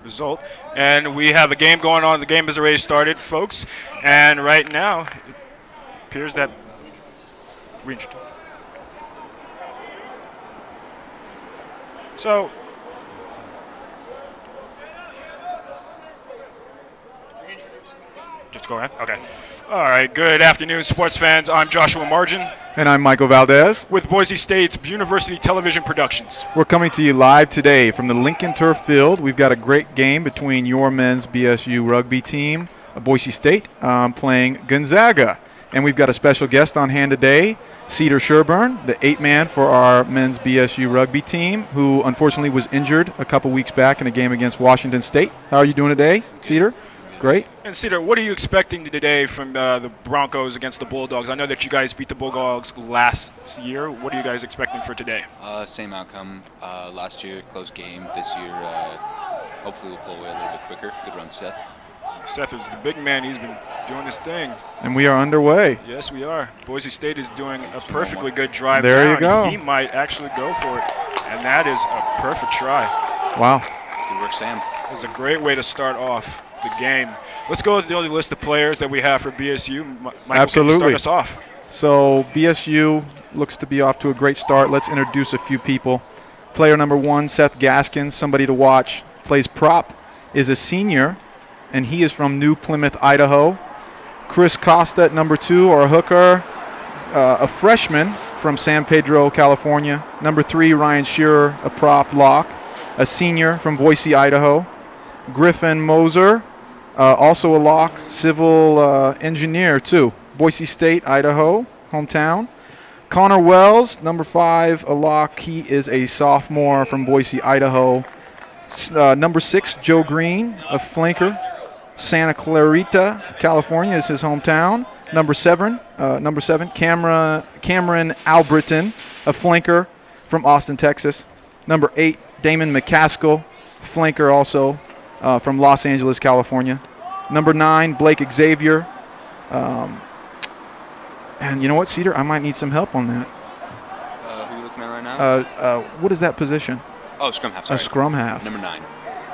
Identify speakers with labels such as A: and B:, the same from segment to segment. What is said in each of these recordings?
A: result. And we have a game going on. The game has already started, folks. And right now, it appears that so just go ahead. Okay. All right. Good afternoon, sports fans. I'm Joshua Margin
B: And I'm Michael Valdez.
A: with Boise State's University Television Productions.
B: We're coming to you live today from the Lincoln Turf Field. We've got a great game between your men's BSU rugby team, Boise State, playing Gonzaga. And we've got a special guest on hand today, Cedar Sherburne, the 8-man for our men's BSU rugby team, who unfortunately was injured a couple weeks back in a game against Washington State. How are you doing today, Cedar? Great.
A: And Cedar, what are you expecting today from the Broncos against the Bulldogs? I know that you guys beat the Bulldogs last year. What are you guys expecting for today?
C: Same outcome. Last year, close game. This year, hopefully we'll pull away a little bit quicker. Good run, Seth.
A: Seth is the big man. He's been doing his thing.
B: And we are underway.
A: Yes, we are. Boise State is doing a perfectly good drive
B: There
A: down.
B: you go.
A: He might actually go for it. And that is a perfect try.
B: Wow.
C: Good work, Sam.
A: It's a great way to start off the game. Let's go with the only list of players that we have for BSU. Michael,
B: Absolutely.
A: can you start us off?
B: So BSU looks to be off to a great start. Let's introduce a few people. Player number 1, Seth Gaskins, somebody to watch, plays prop, is a senior, and he is from New Plymouth, Idaho. Chris Costa at number 2, or a hooker, a freshman from San Pedro, California. Number 3, Ryan Shearer, a prop lock, a senior from Boise, Idaho. Griffin Moser, also a lock, civil engineer too. Boise State, Idaho, hometown. Connor Wells, number 5, a lock. He is a sophomore from Boise, Idaho. Number 6, Joe Green, a flanker. Santa Clarita, California is his hometown. Number 7, Cameron Albritton, a flanker from Austin, Texas. Number 8, Damon McCaskill, flanker also from Los Angeles, California. Number 9, Blake Xavier. And you know what, Cedar? I might need some help on that.
C: Who are you looking at right now?
B: What is that position?
C: Oh, scrum half. Sorry.
B: A scrum half.
C: Number 9.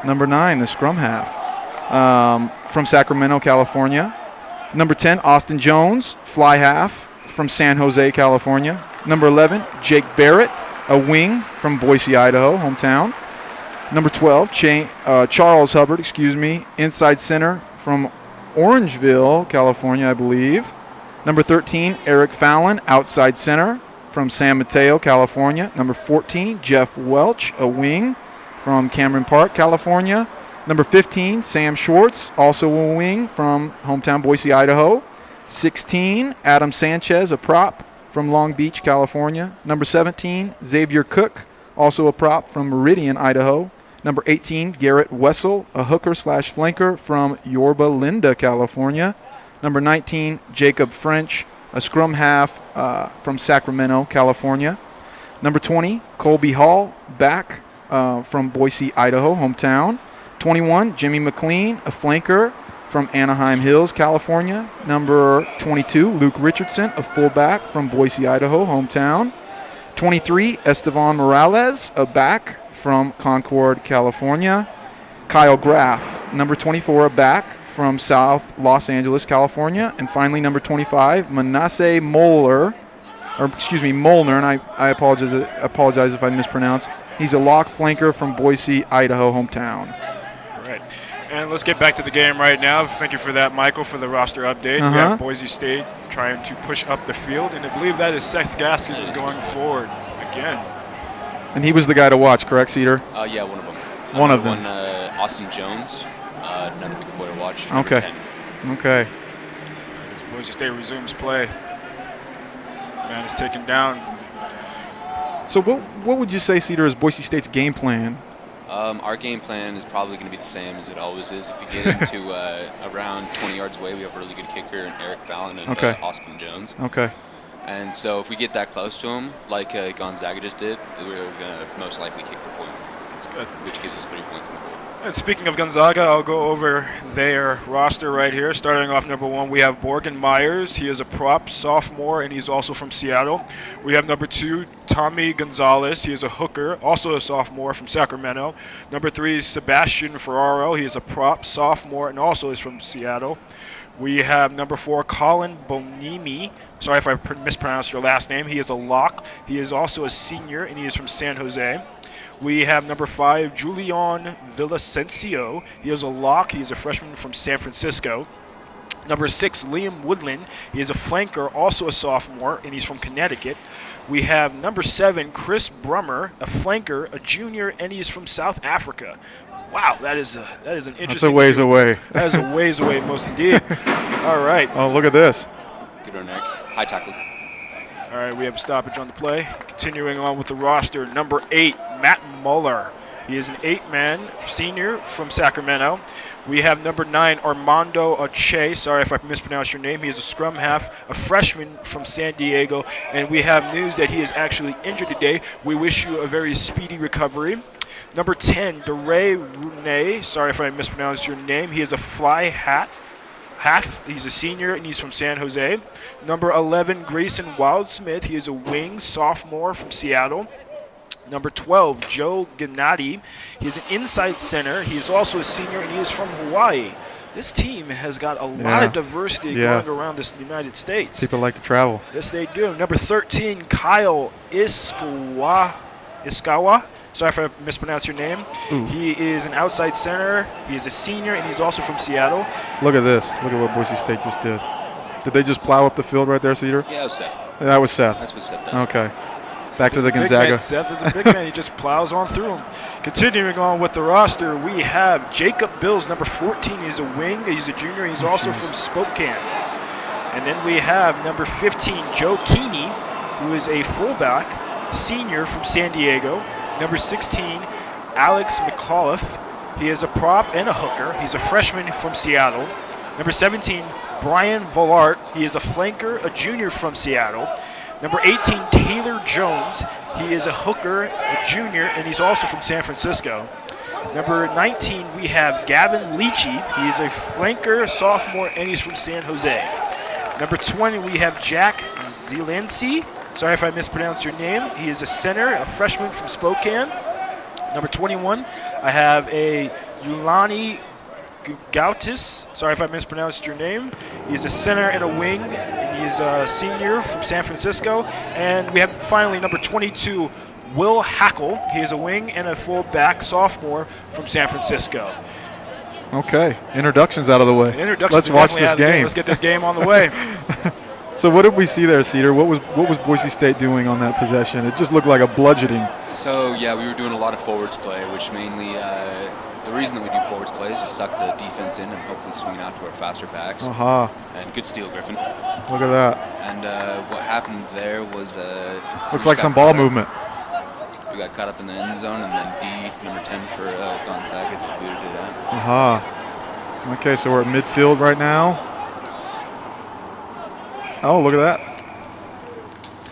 B: Number 9, the scrum half. From Sacramento, California. Number 10, Austin Jones, fly half from San Jose, California. Number 11, Jake Barrett, a wing from Boise, Idaho, hometown. Number 12, Charles Hubbard, inside center from Orangeville, California, I believe. Number 13, Eric Fallon, outside center from San Mateo, California. Number 14, Jeff Welch, a wing from Cameron Park, California. Number 15, Sam Schwartz, also a wing from hometown Boise, Idaho. 16, Adam Sanchez, a prop from Long Beach, California. Number 17, Xavier Cook, also a prop from Meridian, Idaho. Number 18, Garrett Wessel, a hooker/flanker from Yorba Linda, California. Number 19, Jacob French, a scrum half from Sacramento, California. Number 20, Colby Hall, back from Boise, Idaho, hometown. 21, Jimmy McLean, a flanker from Anaheim Hills, California. Number 22, Luke Richardson, a fullback from Boise, Idaho, hometown. 23, Estevan Morales, a back from Concord, California. Kyle Graff, number 24, a back from South Los Angeles, California. And finally, number 25, Manasseh Molnar, and I apologize if I mispronounce. He's a lock flanker from Boise, Idaho, hometown.
A: Right. And let's get back to the game right now. Thank you for that, Michael, for the roster update. We have Boise State trying to push up the field, and I believe that is Seth Gaskins going forward again.
B: And he was the guy to watch, correct, Cedar?
C: Yeah, one of them.
B: One of them.
C: Austin Jones, another big boy to watch.
B: Okay.
C: 10.
B: Okay.
A: As Boise State resumes play, man is taken down.
B: So what would you say, Cedar, is Boise State's game plan?
C: Our game plan is probably going to be the same as it always is. If you get into around 20 yards away, we have a really good kicker in Eric Fallon and Austin Jones.
B: Okay.
C: And so if we get that close to him, like Gonzaga just did, we're going to most likely kick for points.
A: That's good.
C: which gives us 3 points on the board.
A: And speaking of Gonzaga, I'll go over their roster right here. Starting off number 1, we have Morgan Myers. He is a prop sophomore, and he's also from Seattle. We have number 2, Tommy Gonzalez. He is a hooker, also a sophomore from Sacramento. Number 3 is Sebastian Ferraro. He is a prop sophomore and also is from Seattle. We have number 4, Colin Bonimi. Sorry if I mispronounced your last name. He is a lock. He is also a senior, and he is from San Jose. We have number 5, Julian Villasencio. He is a lock. He is a freshman from San Francisco. Number 6, Liam Woodland. He is a flanker, also a sophomore, and he's from Connecticut. We have number 7, Chris Brummer, a flanker, a junior, and he's from South Africa. Wow, that is an interesting.
B: That's a ways away.
A: That is a ways away, most indeed. All right.
B: Oh, look at this.
C: Good on Eric. High tackle.
A: All right, we have a stoppage on the play. Continuing on with the roster, number 8, Matt Muller. He is an 8-man senior from Sacramento. We have number 9, Armando Oche. Sorry if I mispronounced your name. He is a scrum half, a freshman from San Diego. And we have news that he is actually injured today. We wish you a very speedy recovery. Number 10, DeRay Rune. Sorry if I mispronounced your name. He is a fly half. He's a senior, and he's from San Jose. Number 11, Grayson Wildsmith. He is a wing sophomore from Seattle. Number 12, Joe Gennady. He's an inside center. He is also a senior, and he is from Hawaii. This team has got a lot of diversity going around this United States.
B: People like to travel.
A: Yes, they do. Number 13, Kyle Iskawa. Sorry if I mispronounced your name.
B: Ooh.
A: He is an outside center. He is a senior, and he's also from Seattle.
B: Look at this. Look at what Boise State just did. Did they just plow up the field right there, Cedar?
C: Yeah, that was Seth.
B: That was Seth.
C: That's what Seth does.
B: Okay. Back to the
A: Big
B: Gonzaga.
A: man. Seth is a big man. He just plows on through him. Continuing on with the roster, we have Jacob Bills, number 14. He's a wing. He's a junior. He's also from Spokane. And then we have number 15, Joe Keeney, who is a fullback, senior from San Diego. Number 16, Alex McAuliffe. He is a prop and a hooker. He's a freshman from Seattle. Number 17, Brian Vollart. He is a flanker, a junior from Seattle. Number 18, Taylor Jones. He is a hooker, a junior, and he's also from San Francisco. Number 19, we have Gavin Leachy. He is a flanker, a sophomore, and he's from San Jose. Number 20, we have Jack Zielinski. Sorry if I mispronounced your name. He is a center, a freshman from Spokane. Number 21, I have a Yulani Gautis. Sorry if I mispronounced your name. He's a center and a wing. And he's a senior from San Francisco. And we have finally number 22, Will Hackle. He is a wing and a fullback sophomore from San Francisco.
B: Okay, introductions out of the way. Let's watch this game.
A: Let's get this game on the way.
B: So what did we see there, Cedar? What was Boise State doing on that possession? It just looked like a bludgeoning.
C: So, yeah, we were doing a lot of forwards play, which mainly the reason that we do forwards play is to suck the defense in and hopefully swing it out to our faster backs. And good steal, Griffin.
B: Look at that.
C: And what happened there was
B: looks like some ball movement.
C: We got caught up in the end zone, and then D, number 10 for Gonzaga, just booted it out.
B: Okay, so we're at midfield right now. Oh, look at that.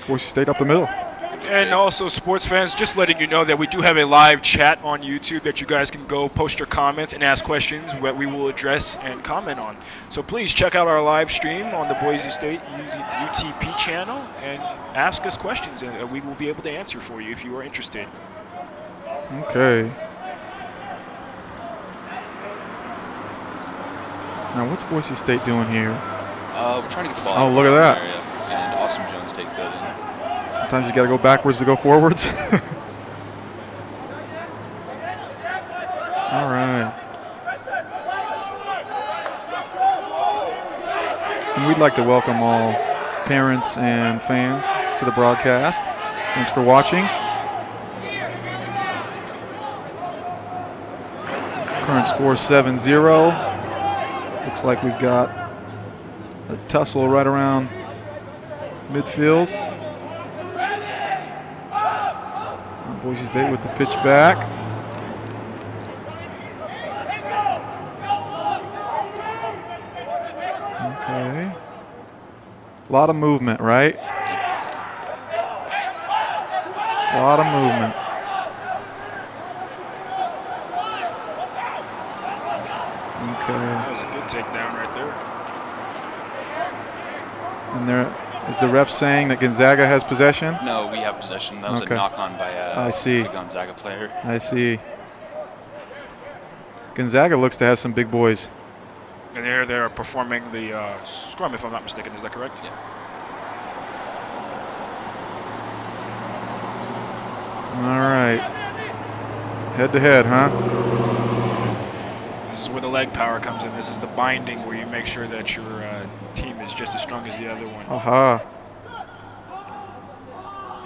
B: Boise State up the middle.
A: And also, sports fans, just letting you know that we do have a live chat on YouTube that you guys can go post your comments and ask questions that we will address and comment on. So please check out our live stream on the Boise State UTP channel and ask us questions, and we will be able to answer for you if you are interested.
B: Okay. Now, what's Boise State doing here?
C: We're trying to get the ball.
B: Oh, look at that.
C: Area, and Austin Jones takes that in.
B: Sometimes you got to go backwards to go forwards. All right. And we'd like to welcome all parents and fans to the broadcast. Thanks for watching. Current score 7-0. Looks like we've got a tussle right around midfield. And Boise State with the pitch back. Okay. A lot of movement, right? A lot of movement. Okay.
A: That was a good takedown right there.
B: And there is the ref saying that Gonzaga has possession?
C: No, we have possession. That was a knock-on by
B: I see.
C: the Gonzaga player.
B: I see. Gonzaga looks to have some big boys.
A: And they're performing the scrum, if I'm not mistaken. Is that correct?
C: Yeah.
B: All right. Head-to-head, huh?
A: This is where the leg power comes in. This is the binding where you make sure that your team is just as strong as the other one.
B: Aha.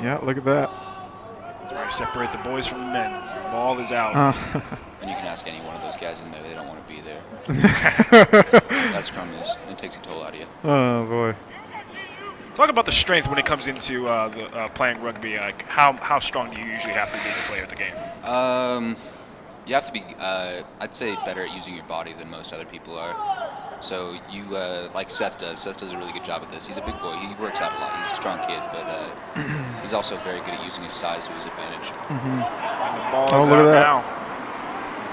B: Yeah, look at that.
A: That's where you separate the boys from the men. The ball is out.
C: And you can ask any one of those guys in there, they don't want to be there. That scrum it takes a toll out of you.
B: Oh, boy.
A: Talk about the strength when it comes into playing rugby. Like how strong do you usually have to be to play at the game?
C: You have to be, I'd say, better at using your body than most other people are. So you, like Seth does. Seth does a really good job at this. He's a big boy. He works out a lot. He's a strong kid, but he's also very good at using his size to his advantage.
A: And the ball is
B: look
A: out
B: at that.
A: now.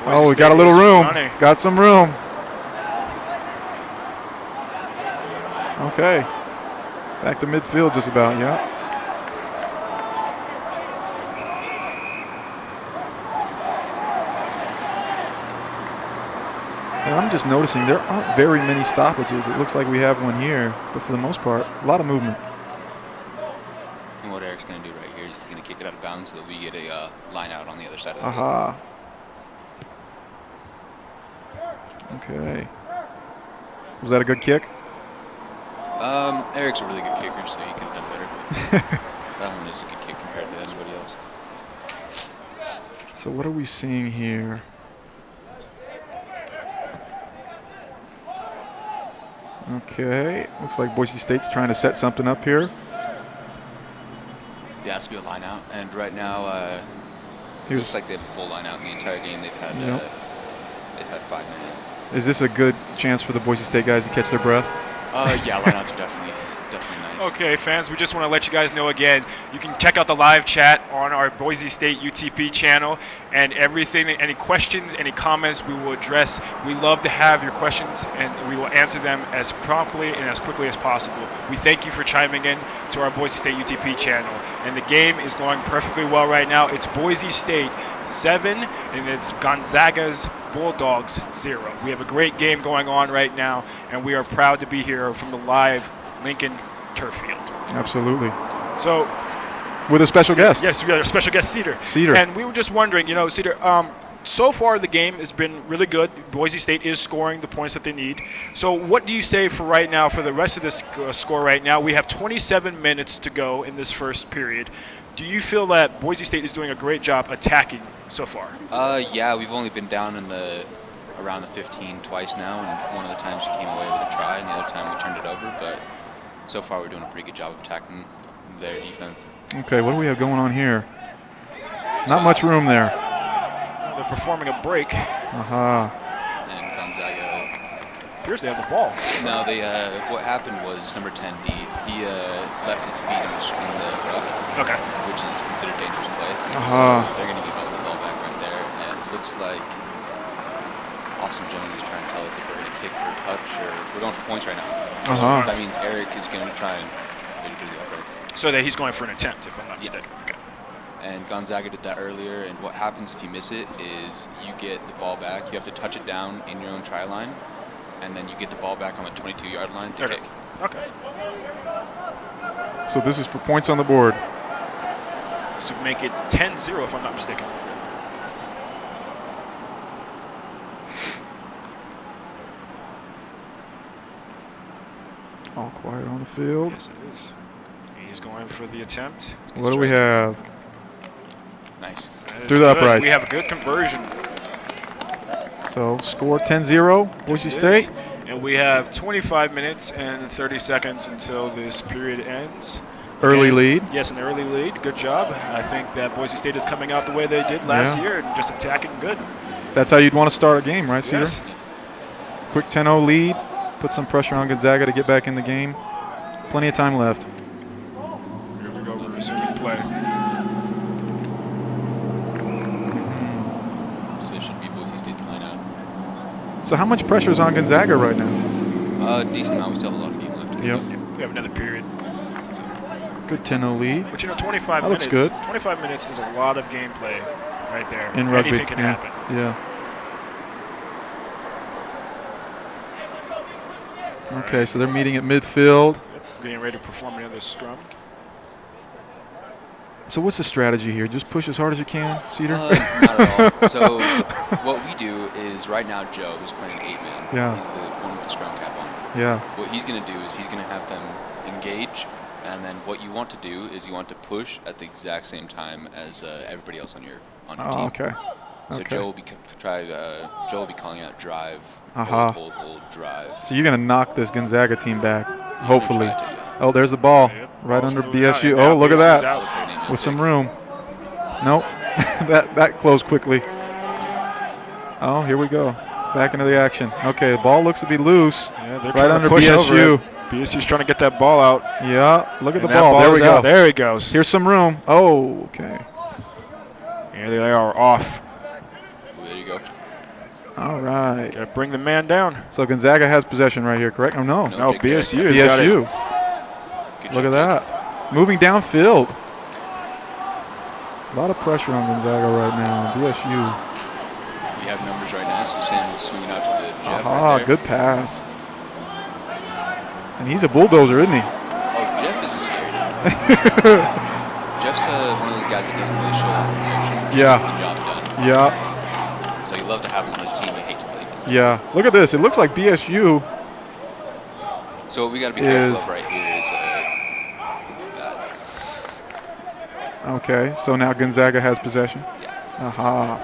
B: Oh, we got a little room.
A: Running.
B: Got some room. Okay. Back to midfield just about, yeah. And I'm just noticing there aren't very many stoppages. It looks like we have one here, but for the most part, a lot of movement.
C: And what Eric's going to do right here is he's going to kick it out of bounds so that we get a line out on the other side of the
B: Aha. Okay. Was that a good kick?
C: Eric's a really good kicker, so he could have done better. That one is a good kick compared to anybody else.
B: So what are we seeing here? Okay, looks like Boise State's trying to set something up here.
C: There has to be a line out, and right now it looks like they have a full line out in the entire game. They've had 5 minutes.
B: Is this a good chance for the Boise State guys to catch their breath?
C: Yeah, lineouts are definitely nice.
A: Okay, fans, we just want to let you guys know again, you can check out the live chat on our Boise State UTP channel, and everything, any questions, any comments, we will address. We love to have your questions, and we will answer them as promptly and as quickly as possible. We thank you for chiming in to our Boise State UTP channel, and the game is going perfectly well right now. It's Boise State 7, and it's Gonzaga's Bulldogs 0. We have a great game going on right now, and we are proud to be here from the live Lincoln turf field.
B: Absolutely.
A: So,
B: with a special guest.
A: Yes, we got a special guest, Cedar. And we were just wondering, Cedar, so far the game has been really good. Boise State is scoring the points that they need. So what do you say for right now, for the rest of this score right now? We have 27 minutes to go in this first period. Do you feel that Boise State is doing a great job attacking so far?
C: Yeah, we've only been down in around the 15 twice now, and one of the times we came away with a try, and the other time we turned it over, but so far we're doing a pretty good job of attacking their defense.
B: Okay, what do we have going on here? Not much room there.
A: They're performing a break.
B: Aha.
C: And Gonzaga
A: appears they have the ball.
C: No, what happened was number 10, he left his feet in the rough.
A: Okay.
C: Which is considered dangerous play.
B: Uh-huh.
C: So they're going to give us the ball back right there, and it looks like Austin Jones is trying to tell us if we're going to kick for a touch or we're going for points right now. So that means Eric is going to try and get it through the uprights.
A: So that he's going for an attempt, if I'm not mistaken. Okay.
C: And Gonzaga did that earlier, and what happens if you miss it is you get the ball back. You have to touch it down in your own try line, and then you get the ball back on the 22-yard line to kick.
A: Okay.
B: So this is for points on the board.
A: This would make it 10-0, if I'm not mistaken.
B: All quiet on the field.
A: Yes, it is. He's going for the attempt.
B: What do we have?
C: Nice.
B: Through the uprights.
A: We have a good conversion.
B: So score 10-0, Boise State.
A: And we have 25 minutes and 30 seconds until this period ends.
B: Early lead.
A: Yes, an early lead. Good job. I think that Boise State is coming out the way they did last year and just attacking good.
B: That's how you'd want to start a game, right, Cedar?
A: Yes.
B: Quick 10-0 lead. Put some pressure on Gonzaga to get back in the game. Plenty of time left.
A: Here we go. We're resuming play.
C: So it should be Boise State's line out.
B: So how much pressure is on Gonzaga right now?
C: Decent amount. We still have a lot of game left.
B: Yep.
A: We have another period.
B: Good 10-0 lead.
A: But 25
B: That
A: minutes.
B: looks good.
A: 25 minutes is a lot of gameplay right there.
B: In rugby.
A: Anything can happen.
B: Yeah. Okay, so they're meeting at midfield.
A: Getting ready to perform another scrum.
B: So what's the strategy here? Just push as hard as you can, Cedar?
C: Not at all. So what we do is right now Joe, who's playing 8-man,
B: Yeah.
C: he's the one with the scrum cap on.
B: Yeah.
C: What he's going to do is he's going to have them engage, and then what you want to do is you want to push at the exact same time as everybody else on your team.
B: Okay.
C: So
B: Okay.
C: Joe will be Joe will be calling out drive,
B: Aha.
C: hold, drive.
B: So you're going to knock this Gonzaga team back, hopefully.
C: Try to, yeah.
B: Oh, there's the ball.
A: Yep.
B: Right
A: Ball's
B: under
A: moving out,
B: BSU.
A: and
B: Oh,
A: now
B: look at
A: BSU's
B: that.
A: out.
C: Looks like an eight-man
B: With some
C: pick.
B: room. Nope. that closed quickly. Oh, here we go. Back into the action. Okay, the ball looks to be loose.
A: Yeah, they're
B: Right
A: trying
B: under
A: to push over
B: BSU.
A: it. BSU's trying to get that ball out.
B: Yeah, look at
A: And
B: the
A: that
B: ball. There we
A: is
B: go.
A: out. There he goes.
B: Here's some room. Oh, okay.
A: Here they are off.
C: There you go.
B: All right.
A: Got to bring the man down.
B: So Gonzaga has possession right here, correct? Oh, no.
C: No.
A: No,
C: Jake Barrett.
A: BSU has got it.
B: BSU.
C: Good
B: Look at
C: job,
B: that. Moving downfield. A lot of pressure on Gonzaga right now. BSU.
C: Jake. We have numbers right now, so Sam swinging out to the Jeff
B: Aha,
C: right there.
B: good pass. And he's a bulldozer, isn't he?
C: Oh, Jeff is a scary dude. Jeff's one of those guys that doesn't really show up in motion. Just
B: Yeah.
C: gets the job done.
B: Yeah,
C: So you love to have him on his team. You hate to play against him.
B: yeah. Look at this. It looks like BSU.
C: So what we got to be careful
B: Is-
C: of right here is
B: Okay, so now Gonzaga has possession.
C: yeah.
B: Aha.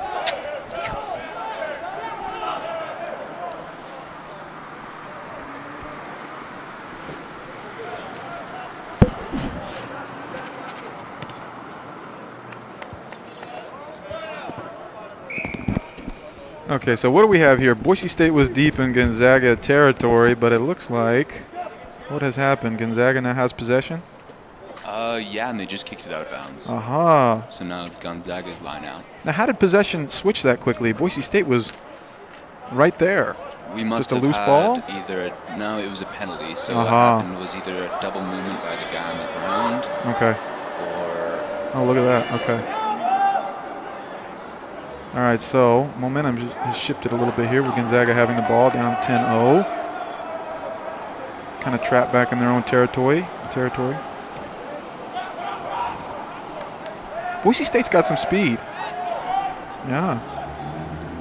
B: Okay, so what do we have here? Boise State was deep in Gonzaga territory, but it looks like what has happened? Gonzaga now has possession?
C: Yeah, and they just kicked it out of bounds.
B: Aha.
C: So now it's Gonzaga's line out.
B: Now, how did possession switch that quickly? Boise State was right there.
C: We must
B: Just a
C: have
B: loose
C: had
B: ball?
C: no, it was a penalty. So what
B: Uh-huh.
C: happened was either a double movement by the guy on the ground,
B: Okay.
C: or
B: Oh, look at that. Okay. All right, so momentum has shifted a little bit here with Gonzaga having the ball down 10-0. Kind of trapped back in their own territory. Boise State's got some speed. Yeah.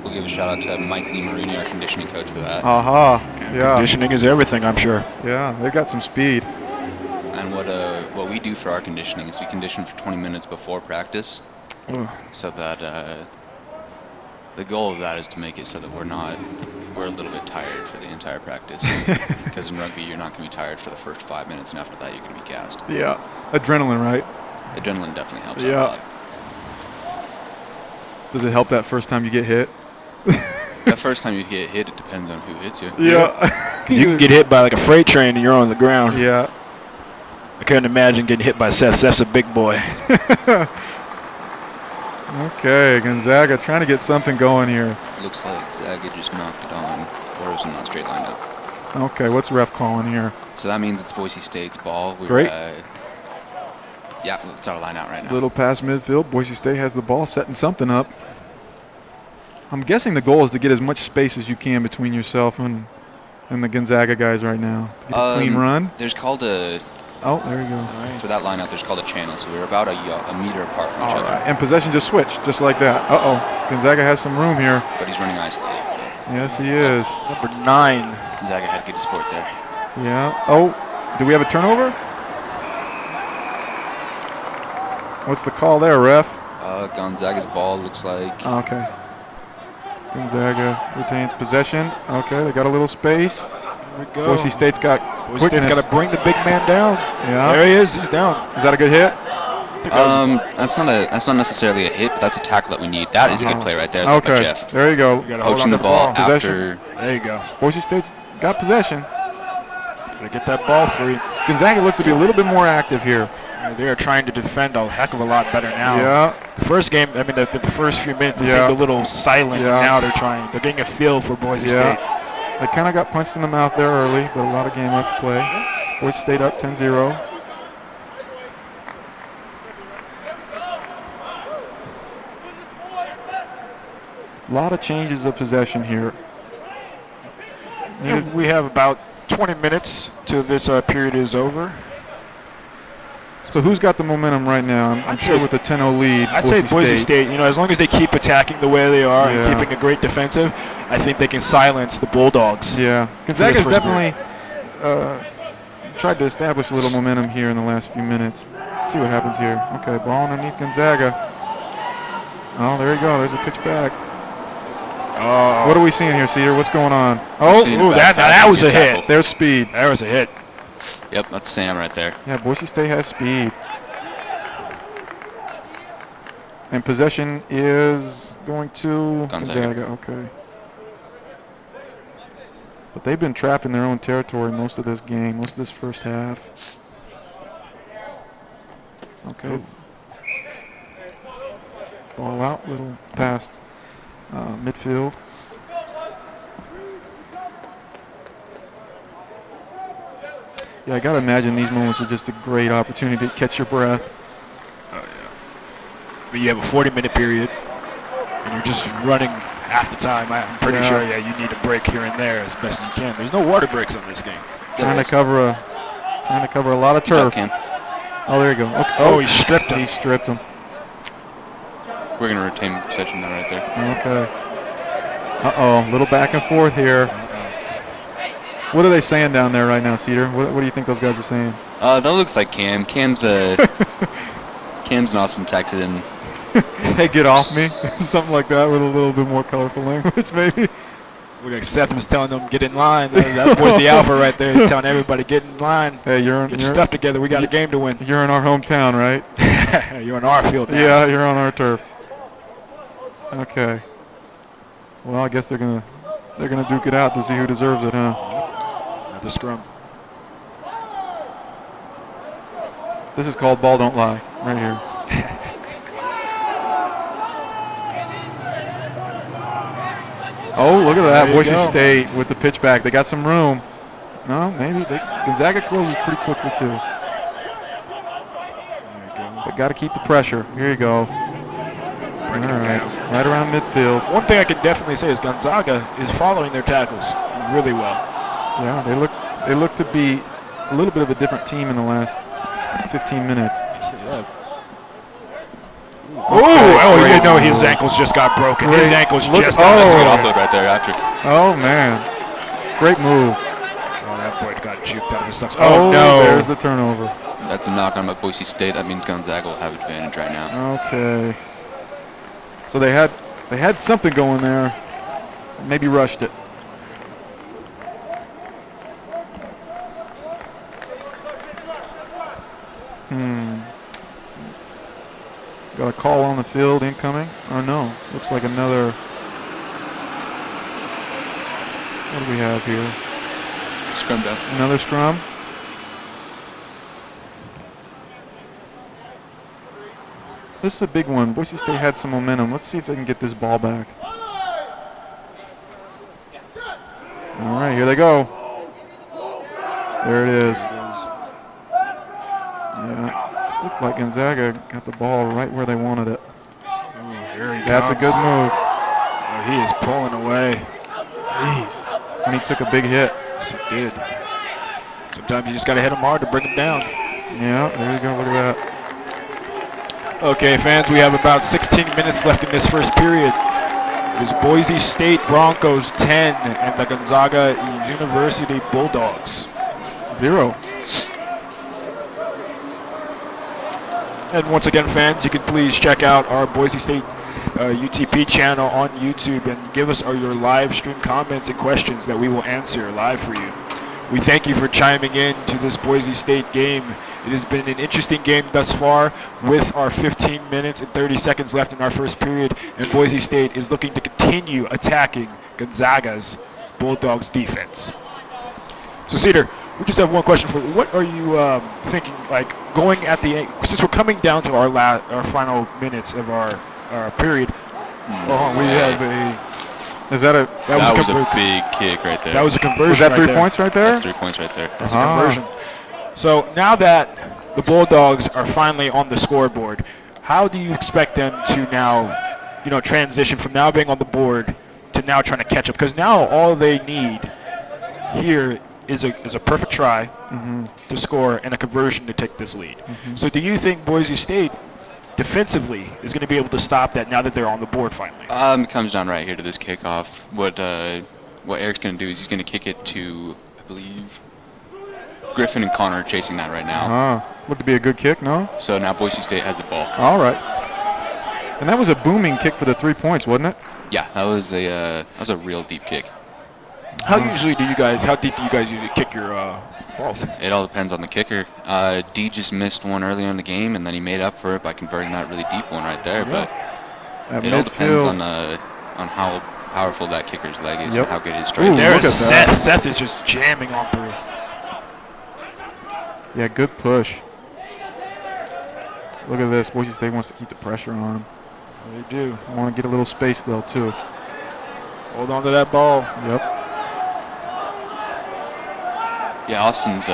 C: we'll give a shout out to Mike Lee Marini, our conditioning coach, for that.
B: Aha. Yeah.
A: Conditioning is everything, I'm sure.
B: Yeah, they've got some speed.
C: And what we do for our conditioning is we condition for 20 minutes before practice,
B: Ugh.
C: so that the goal of that is to make it so that we're a little bit tired for the entire practice. Because in rugby, you're not going to be tired for the first 5 minutes, and after that, you're going to be gassed.
B: Yeah. Adrenaline, right?
C: Adrenaline definitely helps
B: Yeah.
C: out a lot.
B: Does it help that first time you get hit?
C: That first time you get hit, it depends on who hits you.
B: Yeah.
A: Because you can get hit by like a freight train and you're on the ground.
B: Yeah.
A: I couldn't imagine getting hit by Seth. Seth's a big boy.
B: Okay, Gonzaga trying to get something going here.
C: Looks like Zaga just knocked it on, or it was not straight lined up.
B: Okay, what's the ref calling here?
C: So that means it's Boise State's ball.
B: Great.
C: Yeah, it's our line out right now.
B: Little past midfield. Boise State has the ball, setting something up. I'm guessing the goal is to get as much space as you can between yourself and the Gonzaga guys right now. To get a clean run.
C: There's called a,
B: Oh, there you go.
C: for that line out, there's called a channel. So we're about a meter apart from each
B: All
C: other.
B: right, and possession just switched, just like that. Uh-oh, Gonzaga has some room here.
C: But he's running isolated. So
B: Yes, he is.
A: Number 9.
C: Zaga had good support there.
B: Yeah. Oh, do we have a turnover? What's the call there, ref?
C: Gonzaga's ball looks like.
B: Oh, okay. Gonzaga retains possession. Okay, they got a little space.
A: Here we go.
B: Boise State's got
A: Boise State's
B: quickness.
A: got to bring the big man down.
B: Yeah.
A: There he is. He's down.
B: Is that a good hit?
A: I think that was-
C: That's not necessarily a hit, but that's a tackle that we need. That is a good play right there. by
B: Okay,
C: Jeff.
B: there you go.
A: you gotta hold
C: Poaching
A: on
C: the
A: to
C: ball
B: Possession.
C: after.
A: There you go.
B: Boise State's got possession.
A: Gotta get that ball free.
B: Gonzaga looks to be a little bit more active here.
A: They are trying to defend a heck of a lot better now.
B: Yeah.
A: The first game, the first few minutes, they
B: Yeah.
A: seemed a little silent.
B: Yeah.
A: Now they're getting a feel for Boise
B: Yeah.
A: State.
B: They kind of got punched in the mouth there early, but a lot of game left to play. Boise State up 10-0. A lot of changes of possession here.
A: And we have about 20 minutes till this period is over.
B: So who's got the momentum right now? I'm sure with the 10-0 lead.
A: I'd say Boise State. You know, as long as they keep attacking the way they are and keeping a great defensive, I think they can silence the Bulldogs.
B: Yeah, Gonzaga's definitely tried to establish a little momentum here in the last few minutes. Let's see what happens here. Okay, ball underneath Gonzaga. Oh, there you go. There's a pitch back.
A: Oh.
B: What are we seeing here, Cedar? What's going on?
A: That was a hit.
B: There's speed.
A: There was a hit.
C: Yep, that's Sam right there.
B: Yeah, Boise State has speed. And possession is going to Gonzaga. Okay. But they've been trapped in their own territory most of this game, most of this first half. Okay. Ball out, little past midfield. Yeah, I got to imagine these moments are just a great opportunity to catch your breath.
A: Oh, yeah. But you have a 40-minute period, and you're just running half the time. I'm pretty sure, you need a break here and there as best as you can. There's no water breaks on this game.
B: Trying to cover a lot of turf. Oh, there you go. Okay.
A: Oh, he stripped him.
B: He stripped him.
C: We're going to retain possession now right there.
B: Okay. Uh-oh, little back and forth here. What are they saying down there right now, Cedar? What do you think those guys are saying?
C: That looks like Cam. Cam's an Austin, Texas. And
B: hey, get off me. Something like that with a little bit more colorful language, maybe.
A: Like Seth was telling them, get in line. That was the alpha right there. He's telling everybody, get in line.
B: Hey,
A: get your stuff together. We got a game to win.
B: You're in our hometown, right?
A: You're in our field now.
B: Yeah, you're on our turf. Okay. Well, I guess they're gonna duke it out to see who deserves it, huh?
A: The scrum.
B: This is called ball don't lie, right here. Oh, look at that, Boise State with the pitch back. They got some room. No, maybe Gonzaga closes pretty quickly too. But got to keep the pressure. Here you go. All right, right around midfield.
A: One thing I can definitely say is Gonzaga is following their tackles really well.
B: Yeah, they look to be a little bit of a different team in the last 15 minutes.
A: Yes, they have. You know his ankles just got broken. His ankles just got
C: That's a good offload right there after.
B: Oh, man. Great move.
A: Oh, that boy got juked out of his socks.
B: Oh, no. There's the turnover.
C: That's a knock on Boise State. That means Gonzaga will have advantage right now.
B: Okay. So they had something going there. Maybe rushed it. Got a call on the field incoming. Or no, looks like another. What do we have here?
C: Scrum down.
B: Another scrum. This is a big one. Boise State had some momentum. Let's see if they can get this ball back. All right, here they go. There it is. Yeah. Looked like Gonzaga got the ball right where they wanted it.
A: Here he
B: That's
A: comes.
B: a good move.
A: Oh, he is pulling away.
B: Jeez. And he took a big hit.
A: Yes, he did. Sometimes you just got to hit him hard to bring him down.
B: Yeah, there you go. Look at that.
A: Okay, fans, we have about 16 minutes left in this first period. It is Boise State Broncos 10 and the Gonzaga University Bulldogs
B: 0.
A: And once again, fans, you can please check out our Boise State UTP channel on YouTube and give us your live stream comments and questions that we will answer live for you. We thank you for chiming in to this Boise State game. It has been an interesting game thus far with our 15 minutes and 30 seconds left in our first period, and Boise State is looking to continue attacking Gonzaga's Bulldogs defense. So, Cedar, we just have one question for you. What are you thinking, like, going at the end, since we're coming down to our final minutes of our period?
B: We have Is that a
C: That was a big kick right there.
A: That was a conversion.
B: Was that
A: right
B: 3
A: there.
B: points right there?
C: That's 3 points right there.
A: That's a conversion. So now that the Bulldogs are finally on the scoreboard, how do you expect them to now, transition from now being on the board to now trying to catch up? Because now all they need here is a perfect try to score and a conversion to take this lead. So do you think Boise State defensively is going to be able to stop that now that they're on the board finally?
C: It comes down right here to this kickoff. What Eric's going to do is he's going to kick it to, I believe, Griffin and Connor are chasing that right now.
B: Would it be a good kick, no?
C: So now Boise State has the ball.
B: All right. And that was a booming kick for the 3 points, wasn't it?
C: Yeah, that was a real deep kick.
A: How deep do you guys usually kick your balls?
C: It all depends on the kicker. D just missed one earlier in the game, and then he made up for it by converting that really deep one right there.
B: Yeah.
C: But it all depends on how powerful that kicker's leg is and how good his strike is.
A: There's Seth. Seth is just jamming on through.
B: Yeah, good push. Look at this. Boise State wants to keep the pressure on.
A: They do.
B: I want to get a little space, though, too.
A: Hold on to that ball.
B: Yep.
C: Yeah, Austin's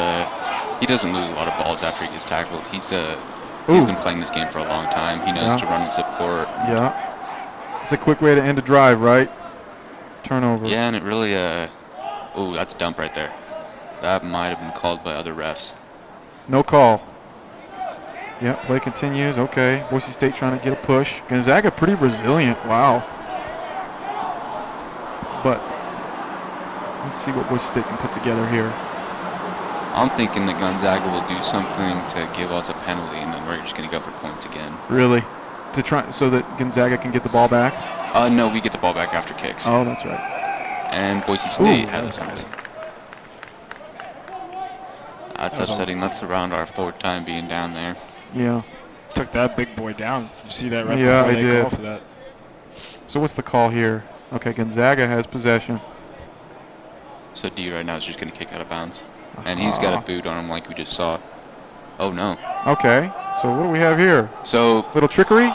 C: he doesn't lose a lot of balls after he gets tackled. He's been playing this game for a long time. He knows to run with support.
B: Yeah. It's a quick way to end a drive, right? Turnover.
C: Yeah, and it really that's a dump right there. That might have been called by other refs.
B: No call. Yeah, play continues. Okay. Boise State trying to get a push. Gonzaga pretty resilient. Wow. But let's see what Boise State can put together here.
C: I'm thinking that Gonzaga will do something to give us a penalty, and then we're just going to go for points again.
B: Really? To try so that Gonzaga can get the ball back?
C: No, we get the ball back after kicks.
B: Oh, that's right.
C: And Boise State has a penalty. That's upsetting. That's around our fourth time being down there.
B: Yeah.
A: Took that big boy down. You see that right
B: before
A: they
B: did.
A: call for that.
B: So what's the call here? Okay, Gonzaga has possession.
C: So D right now is just going to kick out of bounds. And he's got a boot on him like we just saw. Oh, no.
B: Okay, so what do we have here?
C: So
B: little trickery?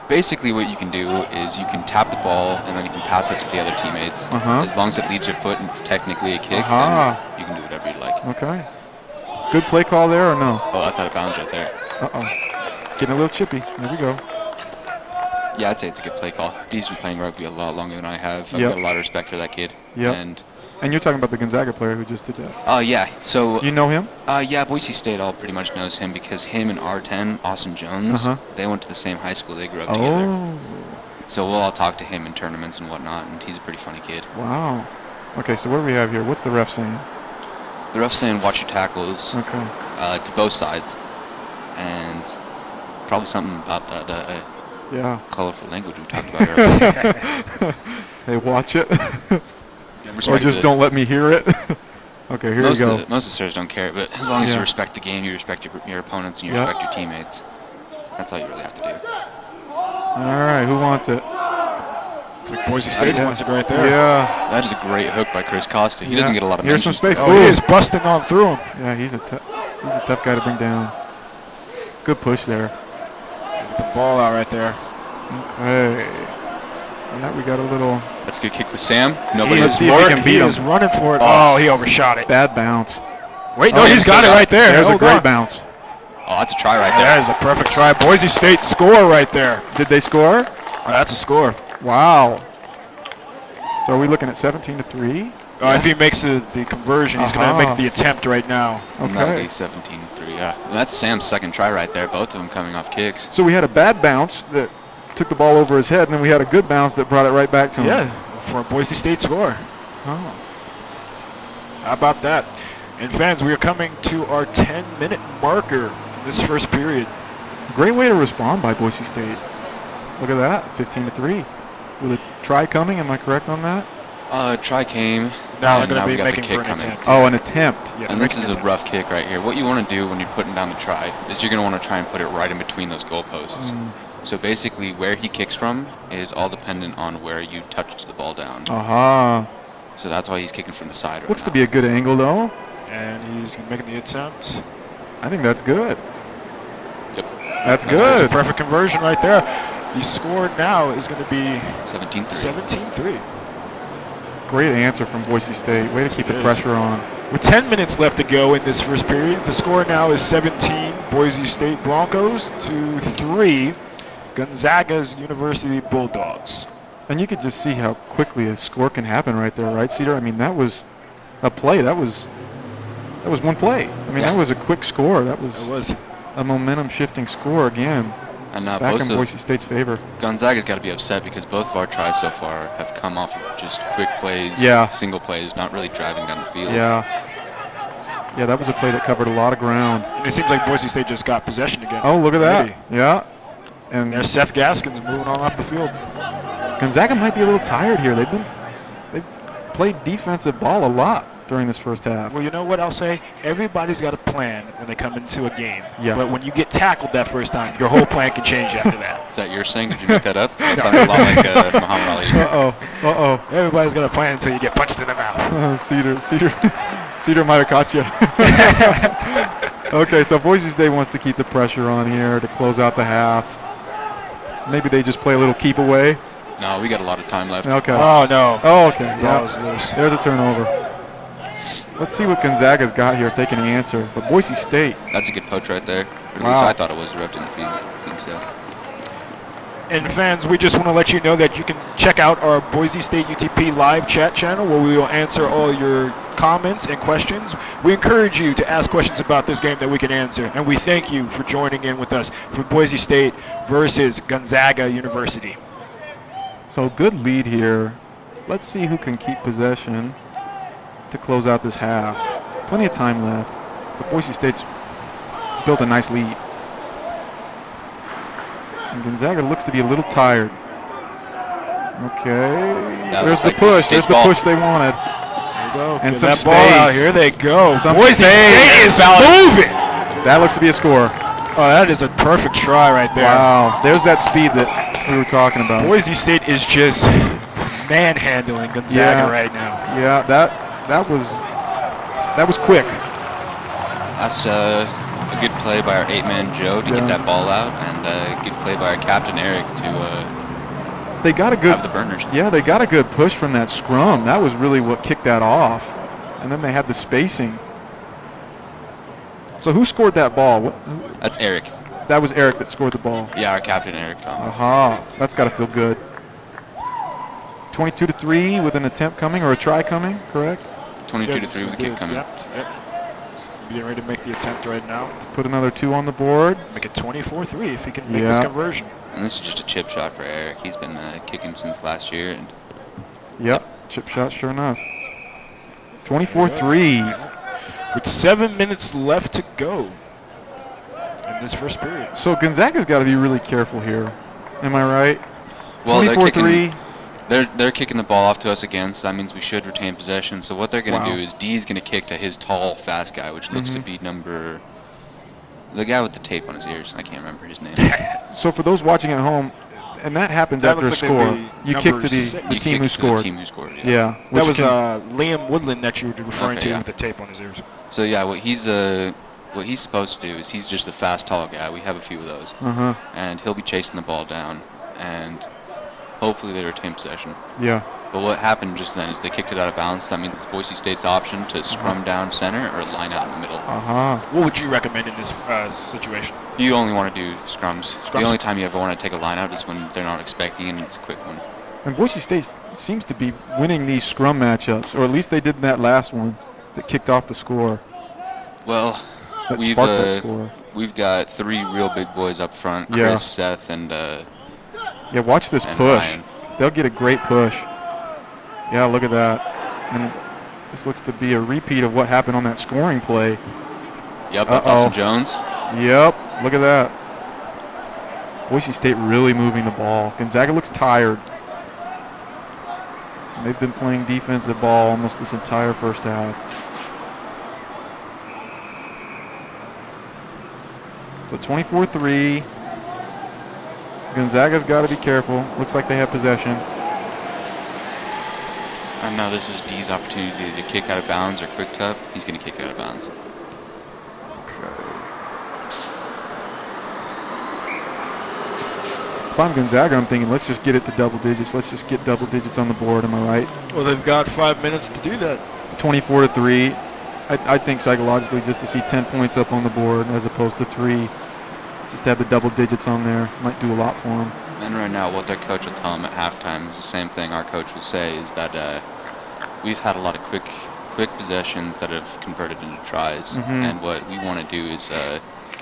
C: Basically what you can do is you can tap the ball and then you can pass it to the other teammates. As long as it leaves your foot and it's technically a kick, then you can do whatever you like.
B: Okay. Good play call there or no?
C: Oh, that's out of bounds right there.
B: Uh-oh. Getting a little chippy. There we go.
C: Yeah, I'd say it's a good play call. He's been playing rugby a lot longer than I have. I've got a lot of respect for that kid.
B: Yep. And you're talking about the Gonzaga player who just did that.
C: Oh, yeah. So
B: you know him?
C: Yeah, Boise State all pretty much knows him because him and R10, Austin Jones, they went to the same high school. They grew up together. So we'll all talk to him in tournaments and whatnot, and he's a pretty funny kid.
B: Wow. Okay, so what do we have here? What's the ref saying?
C: The ref's saying watch your tackles to both sides. And probably something about that colorful language we talked about earlier.
B: Hey, watch it. Or just don't let me hear it. Okay, here you go.
C: Most of the stars don't care, but as long as you respect the game, you respect your opponents, and you respect your teammates, that's all you really have to do.
B: All right, who wants it?
A: Looks like Boise State wants it right there.
B: Yeah.
C: That is a great hook by Chris Costa. He doesn't get a lot of
B: Here's some
C: mentions.
B: space.
A: Oh, he is busting on through him.
B: Yeah, he's a tough guy to bring down. Good push there.
A: Get the ball out right there.
B: Okay. Yeah, we got a little.
C: That's a good kick with Sam. Nobody
B: Let's see if we can beat him.
A: He is running for it. Oh, he overshot it.
B: Bad bounce.
A: Wait, no, he's got it right there.
B: There's a great bounce.
C: Oh, that's a try right there.
A: That is a perfect try. Boise State score right there.
B: Did they score?
A: Oh, that's a score.
B: Wow. So are we looking at 17-3?
A: If he makes the conversion, he's going to make the attempt right now.
C: Okay. That'll be 17-3, yeah. And that's Sam's second try right there, both of them coming off kicks.
B: So we had a bad bounce that took the ball over his head, and then we had a good bounce that brought it right back to him.
A: Yeah, for a Boise State score.
B: Oh.
A: How about that? And fans, we are coming to our 10-minute marker in this first period.
B: Great way to respond by Boise State. Look at that, 15-3. With a try coming, am I correct on that?
C: Try came.
A: Now they're going to be making for an attempt.
B: Oh, an attempt.
A: Yeah,
C: and this is a rough kick right here. What you want to do when you're putting down the try is you're going to want to try and put it right in between those goalposts. So basically where he kicks from is all dependent on where you touch the ball down. So that's why he's kicking from the side right
B: Looks
C: now.
B: to be a good angle, though.
A: And he's making the attempt.
B: I think that's good.
C: Yep.
B: That's good.
A: A perfect conversion right there. He scored now is going to be
C: 17-3.
A: 17-3.
B: Great answer from Boise State. Way to keep the pressure on.
A: With 10 minutes left to go in this first period, the score now is 17 Boise State Broncos to 3 Gonzaga's University Bulldogs.
B: And you could just see how quickly a score can happen right there, right, Cedar? I mean, that was a play. That was one play. I mean, that was a quick score. That was a momentum-shifting score again.
C: And
B: back in Boise State's favor.
C: Gonzaga's got to be upset because both of our tries so far have come off of just quick plays, single plays, not really driving down the field.
B: Yeah, that was a play that covered a lot of ground.
A: And it seems like Boise State just got possession again.
B: Oh, look at that. Yeah. And
A: there's Seth Gaskins moving on up the field.
B: Gonzaga might be a little tired here. They've played defensive ball a lot during this first half.
A: Well, you know what I'll say? Everybody's got a plan when they come into a game.
B: Yeah.
A: But when you get tackled that first time, your whole plan can change after that.
C: Is that your saying? Did you make that up? That sounded a lot like Muhammad Ali.
A: Everybody's got a plan until you get punched in the mouth.
B: Cedar might have caught you. Okay, so Boise State wants to keep the pressure on here to close out the half. Maybe they just play a little keep away.
C: No, we got a lot of time left.
B: Okay.
A: Oh, no.
B: Oh, okay.
A: That was loose.
B: There's a turnover. Let's see what Gonzaga's got here if they can answer. But Boise State.
C: That's a good poach right there. Or at least I thought it was. The ref didn't think so.
A: And fans, we just want to let you know that you can check out our Boise State UTP live chat channel where we will answer all your comments and questions. We encourage you to ask questions about this game that we can answer. And we thank you for joining in with us for Boise State versus Gonzaga University.
B: So good lead here. Let's see who can keep possession to close out this half. Plenty of time left. But Boise State's built a nice lead. And Gonzaga looks to be a little tired. Okay. There's the push. There's the push they wanted.
A: There you go.
B: And
A: get
B: some
A: that
B: space.
A: Ball out. Here they go.
B: Boise
A: State is moving.
B: That looks to be a score.
A: Oh, that is a perfect try right there.
B: Wow. There's that speed that we were talking about.
A: Boise State is just manhandling Gonzaga right now.
B: Yeah, that was quick.
C: That's a good play by our 8-man Joe to get that ball out, and a good play by our captain Eric to
B: they got a good
C: have the burners.
B: Yeah, they got a good push from that scrum. That was really what kicked that off. And then they had the spacing. So who scored that ball?
C: That's Eric.
B: That was Eric that scored the ball.
C: Yeah, our captain Eric.
B: Aha, that's got to feel good. 22-3 with an attempt coming or a try coming, correct?
C: 22-3 with a kick coming.
A: Yep. Getting ready to make the attempt right now.
B: To put another 2 on the board.
A: Make it 24-3 if he can make this conversion.
C: And this is just a chip shot for Eric. He's been kicking since last year. And
B: yep, chip shot, sure enough. 24-3.
A: With 7 minutes left to go in this first period.
B: So Gonzaga's got to be really careful here. Am I right?
C: Well,
B: 24-3.
C: They're kicking the ball off to us again, so that means we should retain possession. So what they're going to do is D's going to kick to his tall, fast guy, which looks to be the guy with the tape on his ears. I can't remember his name.
B: So for those watching at home, and that happens after a score, you kick to the team who scored.
C: The team who scored,
B: yeah.
A: That was Liam Woodland that you were referring to with the tape on his ears.
C: So yeah, what he's supposed to do is he's just a fast, tall guy. We have a few of those. And he'll be chasing the ball down, and hopefully they retain possession.
B: Yeah.
C: But what happened just then is they kicked it out of bounds. That means it's Boise State's option to scrum down center or line out in the middle.
A: What would you recommend in this situation?
C: You only want to do scrums. The only time you ever want to take a line out is when they're not expecting and it's a quick one.
B: And Boise State seems to be winning these scrum matchups, or at least they did in that last one that kicked off the score.
C: Well,
B: that sparked that score.
C: We've got 3 real big boys up front, Chris, Seth, and
B: yeah, watch this push.
C: Ryan.
B: They'll get a great push. Yeah, look at that. And this looks to be a repeat of what happened on that scoring play.
C: Yep, that's Austin Jones.
B: Yep, look at that. Boise State really moving the ball. Gonzaga looks tired. And they've been playing defensive ball almost this entire first half. So 24-3. Gonzaga's got to be careful. Looks like they have possession.
C: And now this is D's opportunity to kick out of bounds or quick tap. He's going to kick out of bounds.
B: if I'm Gonzaga, I'm thinking, let's just get it to double digits. Let's just get double digits on the board. Am I right?
A: Well, they've got 5 minutes to do that.
B: 24-3. I think psychologically just to see 10 points up on the board as opposed to 3, just to have the double digits on there might do a lot for them.
C: And right now, what their coach will tell them at halftime is the same thing our coach will say, is that we've had a lot of quick possessions that have converted into tries. And what we want to do is,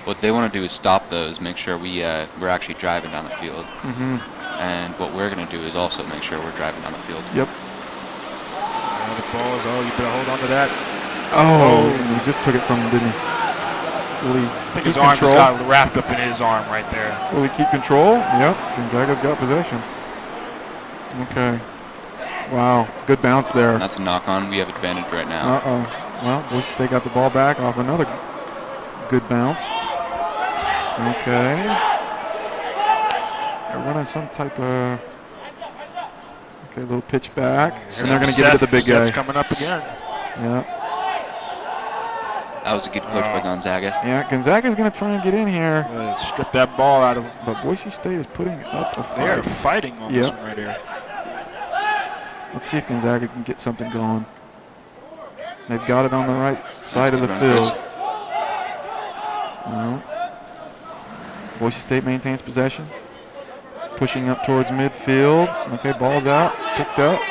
C: what they want to do is stop those, make sure we're actually driving down the field. And what we're going to do is also make sure we're driving down the field.
B: Yep.
A: And the ball is, you better hold on to that.
B: He just took it from him, didn't he? Will he
A: I think
B: keep
A: his arm
B: control?
A: just got wrapped up in his arm right there.
B: Will he keep control? Yep. Gonzaga's got possession. Okay. Wow. Good bounce there.
C: That's a knock-on. We have advantage right now.
B: Well, Boise State got the ball back off another good bounce. Okay. They're running some type of... Okay, a little pitch back. And they're going to give it to the big guy.
A: Seth's coming up again.
B: Yeah.
C: That was a good push by Gonzaga.
B: Yeah, Gonzaga's going to try and get in here.
A: Strip that ball out of him.
B: But Boise State is putting up a fight.
A: They're fighting on this one right here.
B: Let's see if Gonzaga can get something going. They've got it on the right side of the field. Boise State maintains possession. Pushing up towards midfield. Okay, ball's out. Picked up.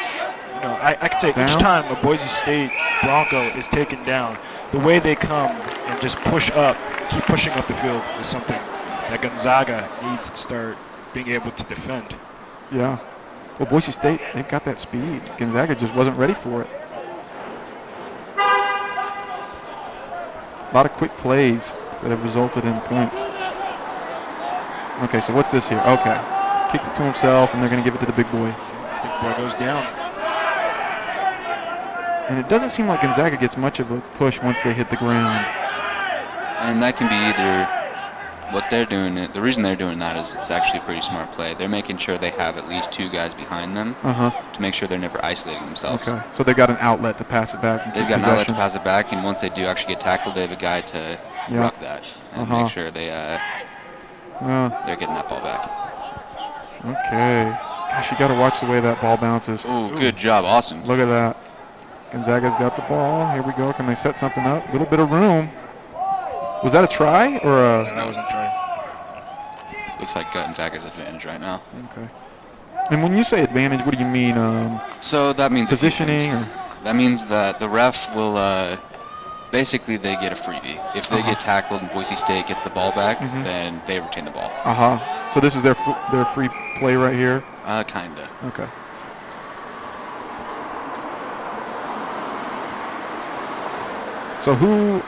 A: I could say
B: down.
A: Each time a Boise State Bronco is taken down, the way they come and just push up, keep pushing up the field is something that Gonzaga needs to start being able to defend.
B: Yeah. Well, Boise State, they've got that speed. Gonzaga just wasn't ready for it. A lot of quick plays that have resulted in points. Okay, so what's this here? Okay. Kicked it to himself, and they're going to give it to the big boy.
A: Big boy goes down.
B: And it doesn't seem like Gonzaga gets much of a push once they hit the ground.
C: And that can be either what they're doing. The reason they're doing that is it's actually a pretty smart play. They're making sure they have at least 2 guys behind them to make sure they're never isolating themselves.
B: Okay, so they've got an outlet to pass it back.
C: They've got an outlet to pass it back, and once they do actually get tackled, they have a guy to rock that and make sure they're getting that ball back.
B: Okay. Gosh, you got to watch the way that ball bounces.
C: Oh, good job, Austin.
B: Look at that. Gonzaga's got the ball. Here we go. Can they set something up? A little bit of room. Was that a try or a?
A: No, that wasn't a try.
C: Looks like Gonzaga's advantage right now.
B: Okay. And when you say advantage, what do you mean?
C: So that means
B: positioning.
C: That means that the ref will basically they get a freebie. If they get tackled and Boise State gets the ball back, then they retain the ball.
B: So this is their free play right here.
C: Kinda.
B: Okay. So who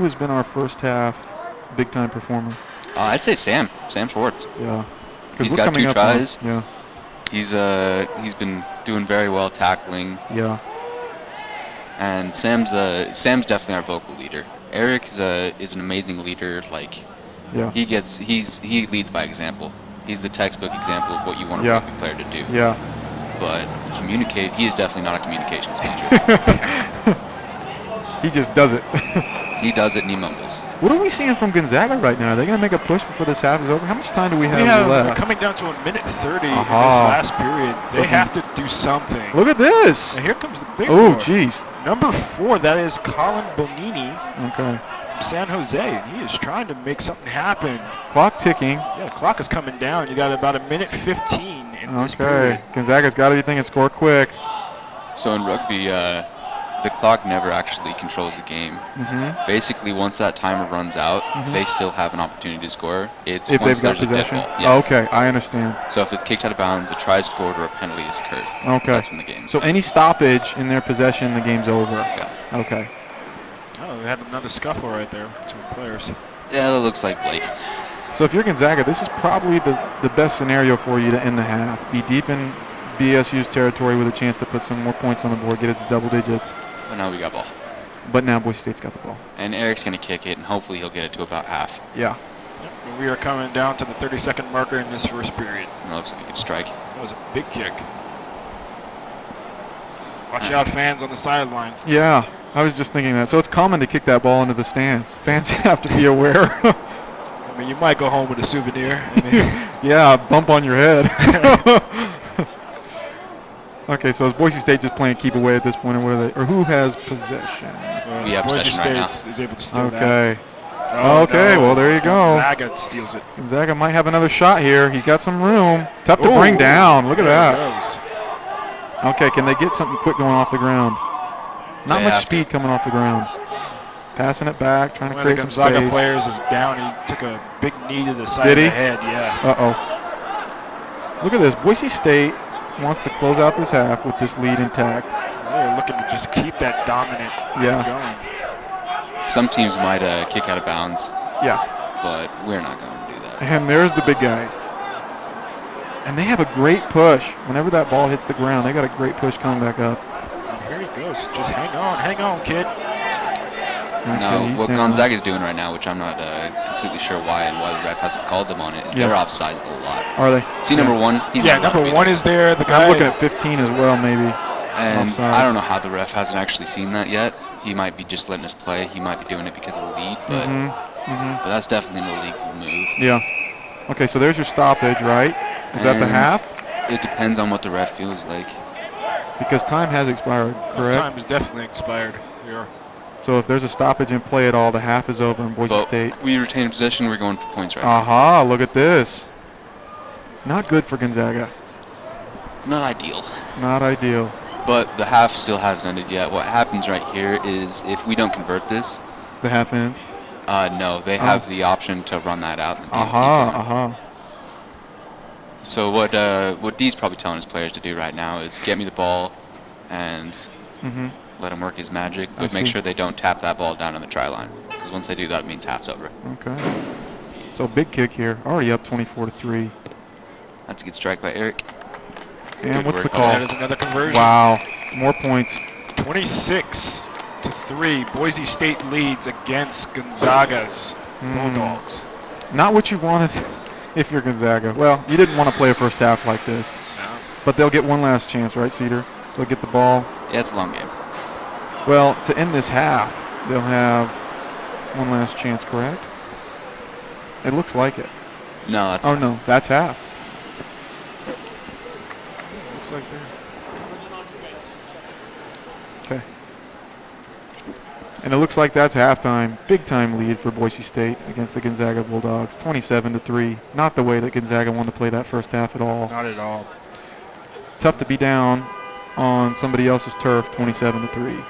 B: has been our first half big time performer?
C: I'd say Sam Schwartz.
B: Yeah.
C: He's got 2 tries.
B: Yeah.
C: He's been doing very well tackling.
B: Yeah.
C: And Sam's definitely our vocal leader. Eric is an amazing leader. Like, he leads by example. He's the textbook example of what you want a rugby player to do.
B: Yeah.
C: But he is definitely not a communications major.
B: He just does it.
C: He does it and he mumbles.
B: What are we seeing from Gonzaga right now? Are they going to make a push before this half is over? How much time do we have left?
A: Coming down to 1:30 in this last period. They have to do something.
B: Look at this.
A: And here comes the big
B: boy.
A: Geez. Number 4, that is Colin Bonini.
B: Okay.
A: From San Jose. He is trying to make something happen.
B: Clock ticking.
A: Yeah, the clock is coming down. You got about 1:15 in this period.
B: Gonzaga's got to be thinking score quick.
C: So in rugby, the clock never actually controls the game. Basically, once that timer runs out, they still have an opportunity to score. It's
B: if they've got possession.
C: Yeah.
B: Okay, I understand.
C: So if it's kicked out of bounds, a try scored or a penalty has occurred.
B: Okay.
C: That's when the game.
B: So any stoppage in their possession, the game's over.
C: Yeah.
B: Okay.
A: Oh, we had another scuffle right there between players.
C: Yeah, that looks like Blake.
B: So if you're Gonzaga, this is probably the best scenario for you to end the half. Be deep in BSU's territory with a chance to put some more points on the board, get it to double digits.
C: But now we got ball.
B: But now Boise State's got the ball.
C: And Eric's going to kick it, and hopefully he'll get it to about half.
B: Yeah.
A: Yep. We are coming down to the 30-second marker in this first period.
C: And it looks like a good strike.
A: That was a big kick. Watch out, fans on the sideline.
B: Yeah, I was just thinking that. So it's common to kick that ball into the stands. Fans have to be aware.
A: I mean, you might go home with a souvenir. I mean,
B: Yeah, a bump on your head. Okay, so is Boise State just playing keep away at this point, or what are they? Or who has possession?
C: We have
A: Boise
C: possession right
A: State
C: now.
A: is able to steal that.
B: Okay.
A: Oh,
B: Okay,
A: no.
B: well, there you go.
A: Gonzaga steals it.
B: Gonzaga might have another shot here. He's got some room. Tough to bring
A: Ooh,
B: down. Look at
A: there it
B: that.
A: goes.
B: Okay, can they get something quick going off the ground? Not
C: They
B: much
C: have to.
B: speed coming off the ground. Passing it back, trying to
A: One of the
B: create some
A: Gonzaga
B: space.
A: players is down. He took a big knee to the side
B: Did
A: of
B: he?
A: the head. Yeah.
B: Uh-oh. Look at this. Boise State wants to close out this half with this lead intact.
A: They're looking to just keep that dominant going.
C: Some teams might kick out of bounds,
B: Yeah.
C: but we're not going to do that.
B: And there's the big guy. And they have a great push. Whenever that ball hits the ground, they got a great push coming back up.
A: And here he goes. Just hang on, kid.
B: Okay,
C: No,
B: he's
C: what
B: down.
C: Gonzaga's doing right now, which I'm not completely sure why and why the ref hasn't called them on it, is
B: Yeah.
C: they're offsides a lot.
B: Are they?
C: See number one? He's
A: Yeah,
C: not allowed to
A: number
C: be
A: one
C: there.
A: is there. The guy.
B: I'm looking at 15 as well, maybe.
C: And
B: offsides.
C: I don't know how the ref hasn't actually seen that yet. He might be just letting us play. He might be doing it because of the lead, but, but that's definitely an illegal move.
B: Yeah. Okay, so there's your stoppage, right? Is that the
C: And
B: half?
C: It depends on what the ref feels like.
B: Because time has expired, correct?
A: Time is definitely expired. Here.
B: So if there's a stoppage in play at all, the half is over in Boise
C: But
B: State.
C: we retain possession. We're going for points right now.
B: Aha, look at this. Not good for Gonzaga.
C: Not ideal.
B: Not ideal.
C: But the half still hasn't ended yet. What happens right here is if we don't convert this,
B: The half ends.
C: no, they have the option to run that out. And
B: Aha, aha.
C: So what Dee's probably telling his players to do right now is get me the ball and let him work his magic, but make sure they don't tap that ball down on the try line. Because once they do that, it means half's over.
B: Okay. So big kick here. Already up 24-3.
C: That's a good strike by Eric.
B: And
C: Good
B: what's the
C: work.
B: call?
A: That is another conversion.
B: Wow. More points.
A: 26-3. Boise State leads against Gonzaga's Bulldogs.
B: Not what you wanted if you're Gonzaga. Well, you didn't want to play a first half like this.
A: No.
B: But they'll get one last chance, right, Cedar? They'll get the ball.
C: Yeah, it's a long game.
B: Well, to end this half, they'll have one last chance, correct? It looks like it.
C: No, that's
B: Oh, no. That's half.
A: Looks like that.
B: Okay. And it looks like that's halftime. Big time lead for Boise State against the Gonzaga Bulldogs. 27-3. Not the way that Gonzaga wanted to play that first half at all.
A: Not at all.
B: Tough to be down on somebody else's turf, 27-3.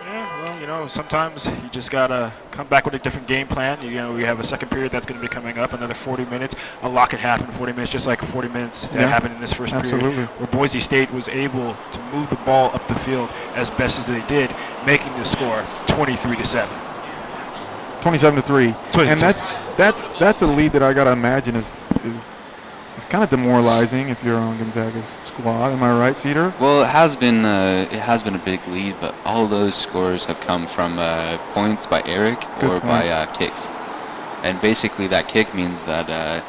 A: Yeah, well, you know, sometimes you just gotta come back with a different game plan. You know, we have a second period that's going to be coming up, another 40 minutes. A lot can happen in 40 minutes, just like 40 minutes that happened in this first
B: absolutely.
A: period, where Boise State was able to move the ball up the field as best as they did, making the score 23-7.
B: 27-3. And that's a lead that I gotta imagine is kind of demoralizing if you're on Gonzaga's squad. Am I right, Cedar?
C: Well, it has been a big lead, but all those scores have come from points by Eric or by kicks. And basically, that kick means that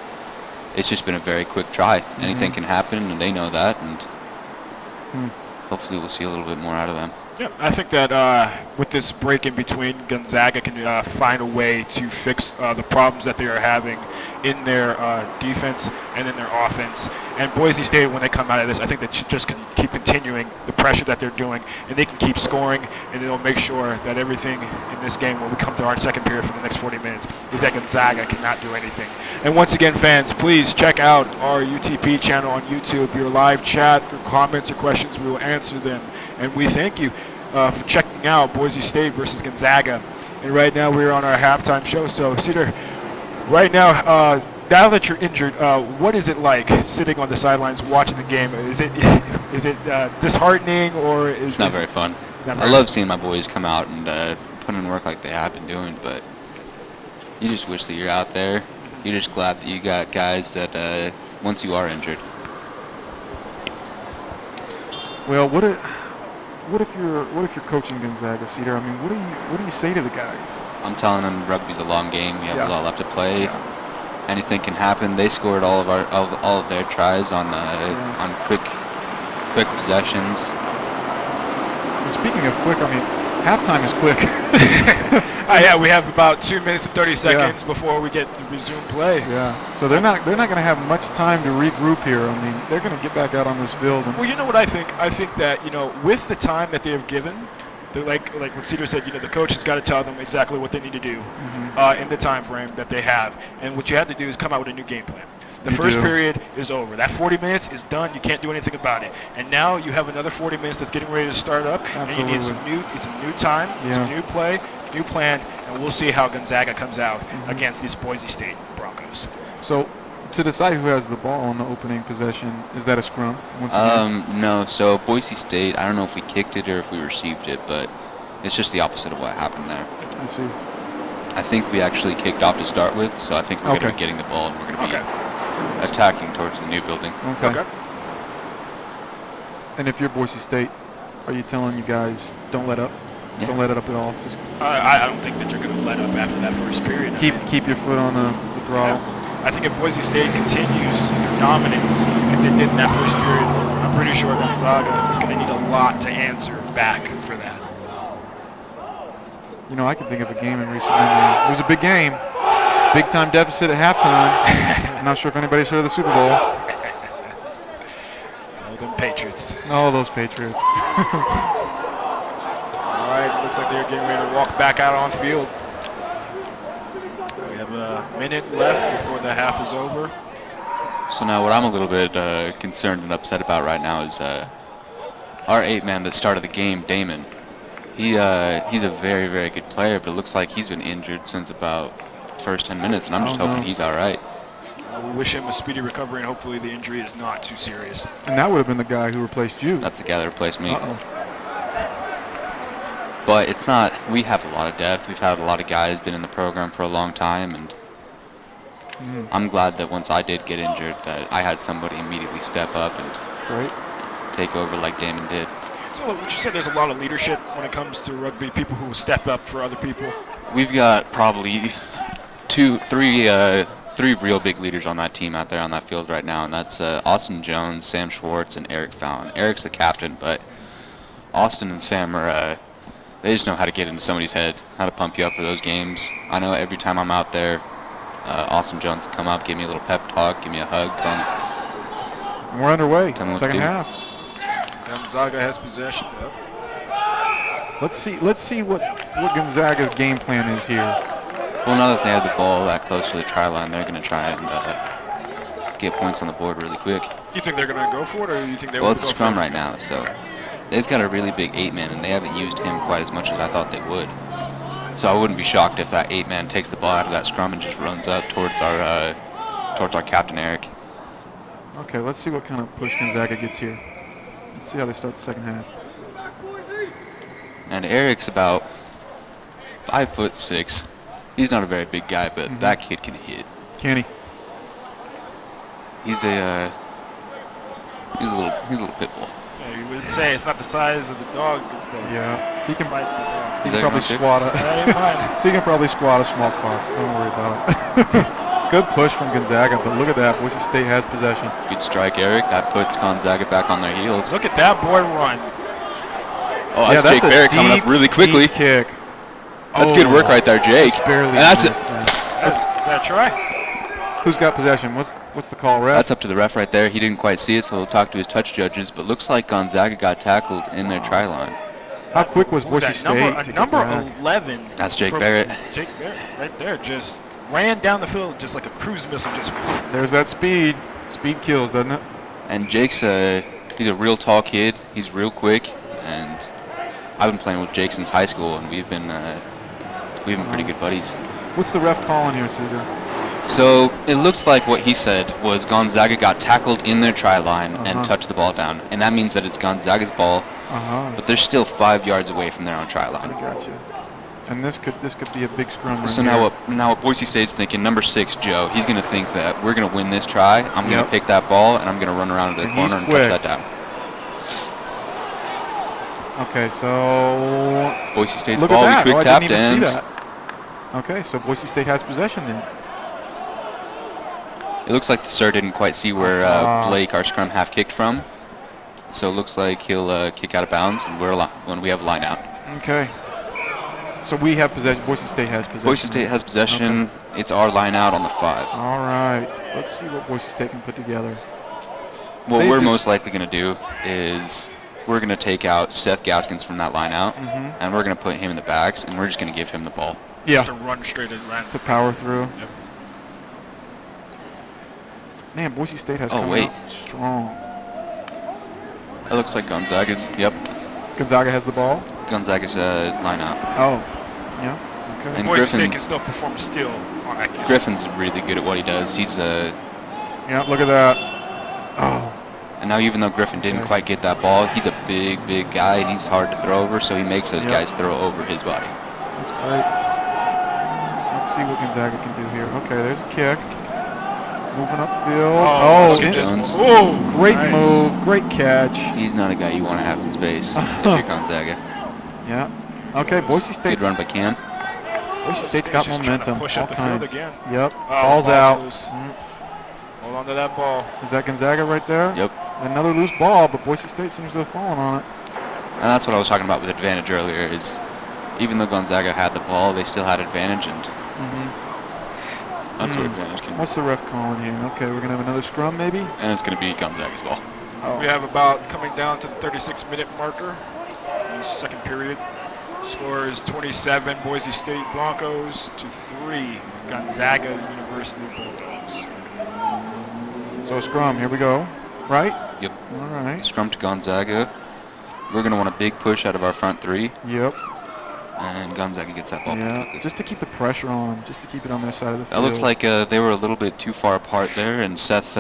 C: it's just been a very quick try. Anything can happen, and they know that, and hopefully, we'll see a little bit more out of them.
A: Yeah, I think that with this break in between, Gonzaga can find a way to fix the problems that they are having in their defense and in their offense. And Boise State, when they come out of this, I think they should just keep continuing the pressure that they're doing, and they can keep scoring, and it'll make sure that everything in this game, when we come to our second period for the next 40 minutes, is that Gonzaga cannot do anything. And once again, fans, please check out our UTP channel on YouTube. Your live chat, your comments, or questions, we will answer them. And we thank you for checking out Boise State versus Gonzaga. And right now we're on our halftime show. So, Cedar, right now, now that you're injured, what is it like sitting on the sidelines watching the game? Is it disheartening, or is
C: It's not very fun. I love seeing my boys come out and put in work like they have been doing, but you just wish that you're out there. You're just glad that you got guys that once you are injured.
B: Well, what if you're coaching Gonzaga, Cedar? I mean, what do you say to the guys?
C: I'm telling them rugby's a long game. We have a lot left to play.
B: Yeah.
C: Anything can happen. They scored all of their tries on quick possessions.
B: And speaking of quick, I mean, Halftime is quick.
A: Yeah, we have about 2 minutes and 30 seconds before we get to resume play.
B: Yeah. So they're not going to have much time to regroup here. I mean, they're going to get back out on this field.
A: Well, you know what I think? I think that, with the time that they have given, like what Cedar said, the coach has got to tell them exactly what they need to do in the time frame that they have. And what you have to do is come out with a new game plan. The first period is over. That 40 minutes is done. You can't do anything about it. And now you have another 40 minutes that's getting ready to start up.
B: Absolutely.
A: And you need some new time, some new play, new plan, and we'll see how Gonzaga comes out against these Boise State Broncos.
B: So, to decide who has the ball on the opening possession, is that a scrum? Once again?
C: No. So Boise State, I don't know if we kicked it or if we received it, but it's just the opposite of what happened there.
B: I see.
C: I think we actually kicked off to start with, so I think we're going to be getting the ball and we're going to be attacking towards the new building.
B: Okay. And if you're Boise State, are you telling you guys don't let up?
C: Yeah.
B: Don't let it up at all. Just
A: I don't think that you're going to let up after that first period.
B: keep your foot on the throttle.
A: Yeah. I think if Boise State continues their dominance like they did in that first period, I'm pretty sure Gonzaga is going to need a lot to answer back for that.
B: I can think of a game in recent memory. It was a big game. Big time deficit at halftime. I'm not sure if anybody's heard of the Super Bowl.
A: Oh, them Patriots.
B: Oh, those Patriots.
A: All right, looks like they're getting ready to walk back out on field. We have a minute left before the half is over.
C: So now what I'm a little bit concerned and upset about right now is our 8-man that started the game, Damon. He's a very, very good player, but it looks like he's been injured since about first 10 minutes, and I'm just hoping he's all right.
A: We wish him a speedy recovery, and hopefully the injury is not too serious.
B: And that would have been the guy who replaced you.
C: That's the guy that replaced me.
B: Uh-oh.
C: But it's not, we have a lot of depth. We've had a lot of guys been in the program for a long time, and I'm glad that once I did get injured that I had somebody immediately step up and take over like Damon did.
A: So what you said, there's a lot of leadership when it comes to rugby, people who step up for other people.
C: We've got probably three real big leaders on that team out there on that field right now, and that's Austin Jones, Sam Schwartz, and Eric Fallon. Eric's the captain, but Austin and Sam are they just know how to get into somebody's head, how to pump you up for those games. I know every time I'm out there, Austin Jones will come up, give me a little pep talk, give me a hug,
B: We're underway.
C: Second
B: half.
A: Gonzaga has possession. Yep.
B: Let's see what Gonzaga's game plan is here.
C: Well, now that they have the ball that close to the try line, they're going to try and get points on the board really quick.
A: You think they're going to go for it, or do you think they
C: will
A: will
C: go for it? Well, it's a
A: for
C: scrum right now, so they've got a really big 8-man, and they haven't used him quite as much as I thought they would. So I wouldn't be shocked if that 8-man takes the ball out of that scrum and just runs up towards our captain, Eric.
B: Okay, let's see what kind of push Gonzaga gets here. Let's see how they start the second half.
C: And Eric's about 5'6". He's not a very big guy, but that kid can hit.
B: Can he?
C: He's a little pit bull.
A: Yeah, you would say it's not the size of the dog; it's the
B: He can
A: fight the dog.
B: He can probably squat he can probably squat a small car. Don't worry about it. Good push from Gonzaga, but look at that. Boise State has possession.
C: Good strike, Eric. That puts Gonzaga back on their heels.
A: Look at that boy run.
C: Oh, that's Jake Barrett coming up really quickly.
B: Deep kick.
C: That's good work right there, Jake.
B: Barely.
C: And that's it.
A: Is that a try?
B: Who's got possession? What's the call, ref?
C: That's up to the ref right there. He didn't quite see it, so he'll talk to his touch judges. But looks like Gonzaga got tackled in their try line.
B: How quick was Boise State?
A: Number 11.
C: That's Jake Barrett.
A: Jake Barrett, right there, just ran down the field just like a cruise missile. Just.
B: There's that speed. Speed kills, doesn't it?
C: And Jake's he's a real tall kid. He's real quick, and I've been playing with Jake since high school, and we've been pretty good buddies.
B: What's the ref calling here, Cedar?
C: So it looks like what he said was Gonzaga got tackled in their try line and touched the ball down, and that means that it's Gonzaga's ball, but they're still 5 yards away from their own try line.
B: I gotcha. And this could be a big scrum.
C: So now what Boise State's thinking, number 6, Joe, he's going to think that we're going to win this try. I'm going to pick that ball, and I'm going to run around to the corner and touch that down.
B: Okay, so
C: Boise State's ball, we quick tapped
B: in. Okay, so Boise State has possession then.
C: It looks like the sir didn't quite see where Blake, our scrum half, kicked from. So it looks like he'll kick out of bounds, and when we have a line out.
B: Okay. So we have possession. Boise State has possession.
D: Boise State has possession.
B: Okay.
D: It's our line out on the 5.
B: All right. Let's see what Boise State can put together.
D: What
B: They
D: we're
B: just-
D: most likely going to do is we're going to take out Seth Gaskins from that line out, and we're going to put him in the backs, and we're just going to give him the ball.
A: Just to run straight at Ryan.
B: To power through.
A: Yep.
B: Man, Boise State has
D: Oh,
B: come
D: wait.
B: out strong.
D: That looks like Gonzaga's. Yep,
B: Gonzaga has the ball.
D: Gonzaga's line out.
B: Oh, yeah. Okay.
D: And
A: Boise State
D: Griffin's-
A: can still perform a steal on that kick.
D: Griffin's really good at what he does. He's
B: Yeah, look at that. Oh,
D: and now even though Griffin didn't
B: Okay.
D: quite get that ball, he's a big guy, and he's hard to throw over, so he makes those
B: Yep.
D: guys throw over his body.
B: that's great. Let's see what Gonzaga can do here. Okay, there's a kick. Moving upfield.
A: Oh,
D: Skip
B: in-
D: Jones.
A: Oh,
B: great
A: nice.
B: move. Great catch.
D: He's not a guy you want to have in space if you're Gonzaga.
B: Yeah. Okay, Boise
D: Good
B: State's
D: run by Cam.
B: Boise State's got
A: just trying to
B: momentum.
A: push
B: All
A: up the field
B: kinds.
A: again.
B: Yep.
A: Oh,
B: Ball's
A: ball's
B: out.
A: loose. Hold on to that ball.
B: Is that Gonzaga right there?
D: Yep.
B: Another loose ball, but Boise State seems to have fallen on it.
D: And that's what I was talking about with advantage earlier, is even though Gonzaga had the ball, they still had advantage, and that's where advantage came.
B: What's the ref calling here? Okay, we're going to have another scrum maybe?
D: And it's going to be Gonzaga's ball.
B: Oh.
A: We have about coming down to the 36-minute marker in the second period. Score is 27 Boise State Broncos to 3 Gonzaga University Bulldogs.
B: So scrum, here we go. Right?
D: Yep.
B: All right.
D: Scrum to Gonzaga. We're going to want a big push out of our front 3,
B: Yep.
D: and Gonzaga gets that ball pretty
B: Yeah.
D: quickly.
B: Just to keep the pressure on, just to keep it on their side of the
D: That
B: field.
D: looked like they were a little bit too far apart there, and Seth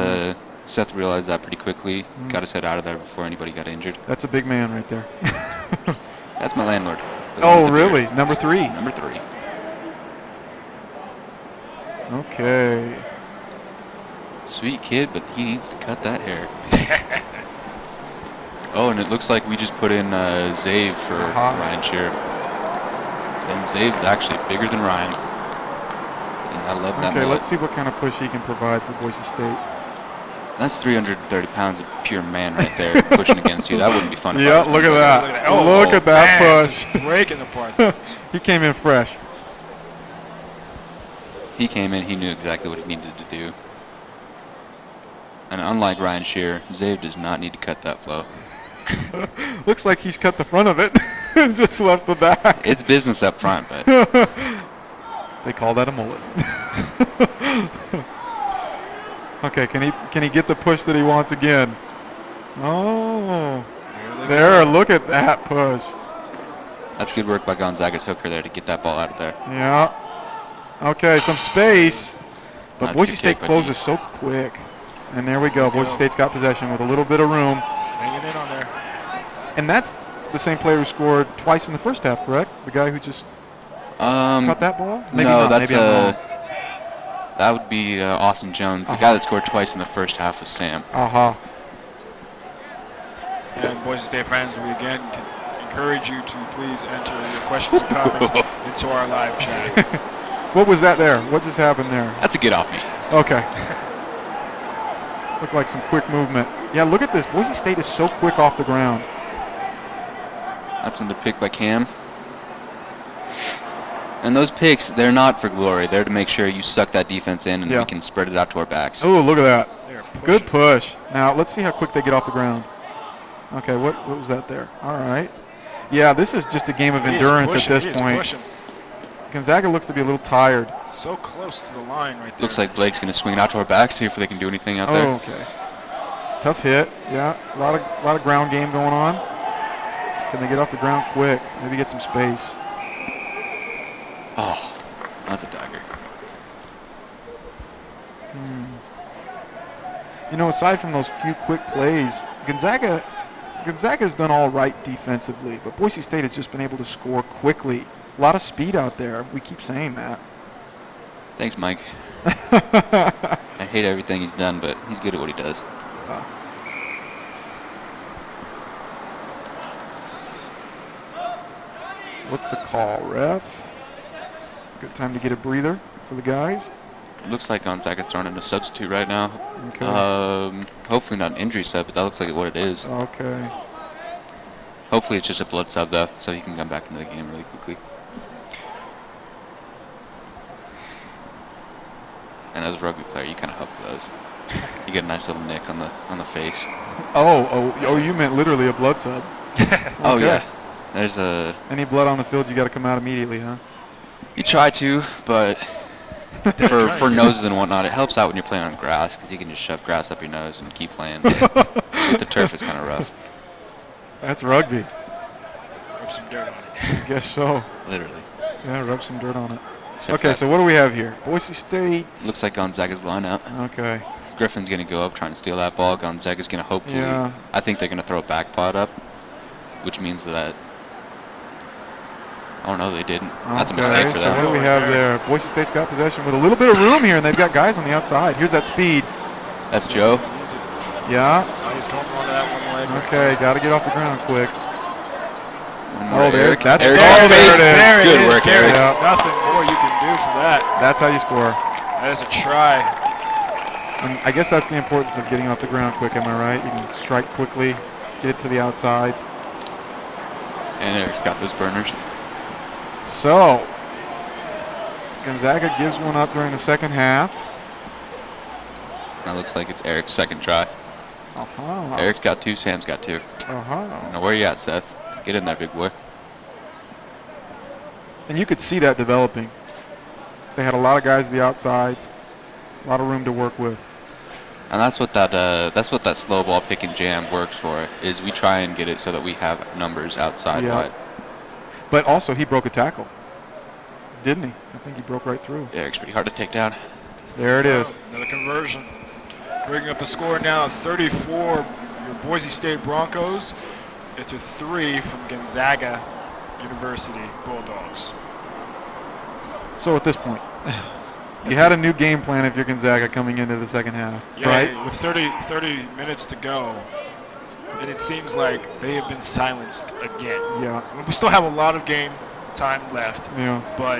D: realized that pretty quickly. Got his head out of there before anybody got injured.
B: That's a big man right there.
D: That's my landlord. The one
B: Oh,
D: with the
B: really?
D: beard.
B: Number 3.
D: Number 3.
B: Okay.
D: Sweet kid, but he needs to cut that hair. Oh, and it looks like we just put in Zave for Ryan Shearer. And Zave's actually bigger than Ryan. And I love that
B: Okay,
D: mullet.
B: let's see what kind of push he can provide for Boise State.
D: That's 330 pounds of pure man right there pushing against you. That wouldn't be fun. if I
B: Yeah,
D: was
B: look at
D: Gonzaga.
B: that.
A: Oh,
B: Look at that
A: man,
B: push.
A: just breaking apart.
B: He came in fresh.
D: He came in, he knew exactly what he needed to do. And unlike Ryan Shearer, Zave does not need to cut that flow.
B: Looks like he's cut the front of it and just left the back.
D: It's business up front, but
B: They call that a mullet. Okay, can he get the push that he wants again? Oh, there! Look at that push.
D: that's good work by Gonzaga's hooker there to get that ball out of there.
B: Yeah. Okay, some space, but
D: That's a
B: Boise
D: good
B: State
D: kick by
B: closes
D: Dean.
B: so quick. And there we go. Boise State's got possession with a little bit of room.
A: Hanging in on there.
B: And that's the same player who scored twice in the first half, correct? The guy who just caught that ball? Maybe
D: no,
B: not.
D: that's
B: Maybe I'm wrong.
D: that would be Austin Jones. The guy that scored twice in the first half was Sam.
B: Aha.
A: And Boise State fans, we again can encourage you to please enter your questions and comments into our live chat.
B: What was that there? What just happened there?
D: That's a get off me.
B: Okay. Looked like some quick movement. Yeah, look at this. Boise State is so quick off the ground.
D: That's another pick by Cam. And those picks, they're not for glory. They're to make sure you suck that defense in and
B: Yeah.
D: we can spread it out to our backs.
B: Oh, look at that.
A: They're
B: Good
A: pushing.
B: push. Now, let's see how quick they get off the ground. Okay, what was that there? All right. Yeah, this is just a game of
A: He is
B: endurance at
A: pushing,
B: this
A: he is
B: point.
A: pushing.
B: Gonzaga looks to be a little tired.
A: So close to the line right there.
D: Looks like Blake's going to swing it out to our backs, see if they can do anything out there.
B: Oh, okay. Tough hit. Yeah, a lot of ground game going on. Can they get off the ground quick? Maybe get some space.
D: Oh, that's a dagger.
B: You know, aside from those few quick plays, Gonzaga's done all right defensively, but Boise State has just been able to score quickly. A lot of speed out there. We keep saying that.
D: Thanks, Mike. I hate everything he's done, but he's good at what he does.
B: What's the call, ref? Good time to get a breather for the guys.
D: It looks like Gonzaga's throwing in a substitute right now.
B: Okay.
D: Hopefully not an injury sub, but that looks like what it is.
B: Okay.
D: Hopefully it's just a blood sub, though, so he can come back into the game really quickly. And as a rugby player, you kind of hope for those. You get a nice little nick on the face.
B: Oh, you meant literally a blood sub.
D: Oh,
B: Okay.
D: yeah. There's a...
B: Any blood on the field, you got to come out immediately, huh?
D: You try to, but for noses and whatnot, it helps out when you're playing on grass, because you can just shove grass up your nose and keep playing. With the turf, it's kind of rough.
B: That's rugby.
A: Rub some dirt on it.
B: I guess so.
D: Literally.
B: Yeah, rub some dirt on it.
D: Except
B: Okay,
D: that
B: so what do we have here? Boise State.
D: looks like Gonzaga's line out.
B: Okay.
D: Griffin's going to go up trying to steal that ball. Gonzaga's going to hopefully...
B: Yeah.
D: I think they're going to throw a back pot up, which means that... Oh, no, they didn't. That's a mistake for
B: So what
D: them.
B: do we have there? Boise State's got possession with a little bit of room here, and they've got guys on the outside. Here's that speed.
D: That's Joe.
B: Yeah.
A: He's holding on to that one leg.
B: Okay, got to get off the ground quick.
D: One more,
B: Oh, there.
D: Eric.
B: That's
D: Eric's
B: there
D: on base.
B: it is.
D: Good work,
A: There
D: Eric.
A: is
B: Yeah.
A: nothing more you can do for that.
B: That's how you score.
A: That is a try.
B: And I guess that's the importance of getting off the ground quick, am I right? You can strike quickly, get to the outside.
D: And Eric's got those burners.
B: So, Gonzaga gives one up during the second half.
D: That looks like it's Eric's second try.
B: Uh-huh.
D: Eric's got two, Sam's got two.
B: Uh-huh.
D: Now, where you at, Seth? Get in there, big boy.
B: And you could see that developing. They had a lot of guys at the outside, a lot of room to work with.
D: And that's what that slow ball pick and jam works for, is we try and get it so that we have numbers outside
B: Yeah.
D: wide.
B: But also, he broke a tackle, didn't he? I think he broke right through.
D: Eric's pretty hard to take down.
B: There it is.
A: Another conversion. Bringing up the score now, 34, your Boise State Broncos. It's a 3 from Gonzaga University Bulldogs.
B: So at this point, you had a new game plan if you're Gonzaga coming into the second half,
A: Yeah,
B: right?
A: with 30 minutes to go, and it seems like they have been silenced again.
B: Yeah.
A: We still have a lot of game time left,
B: Yeah.
A: but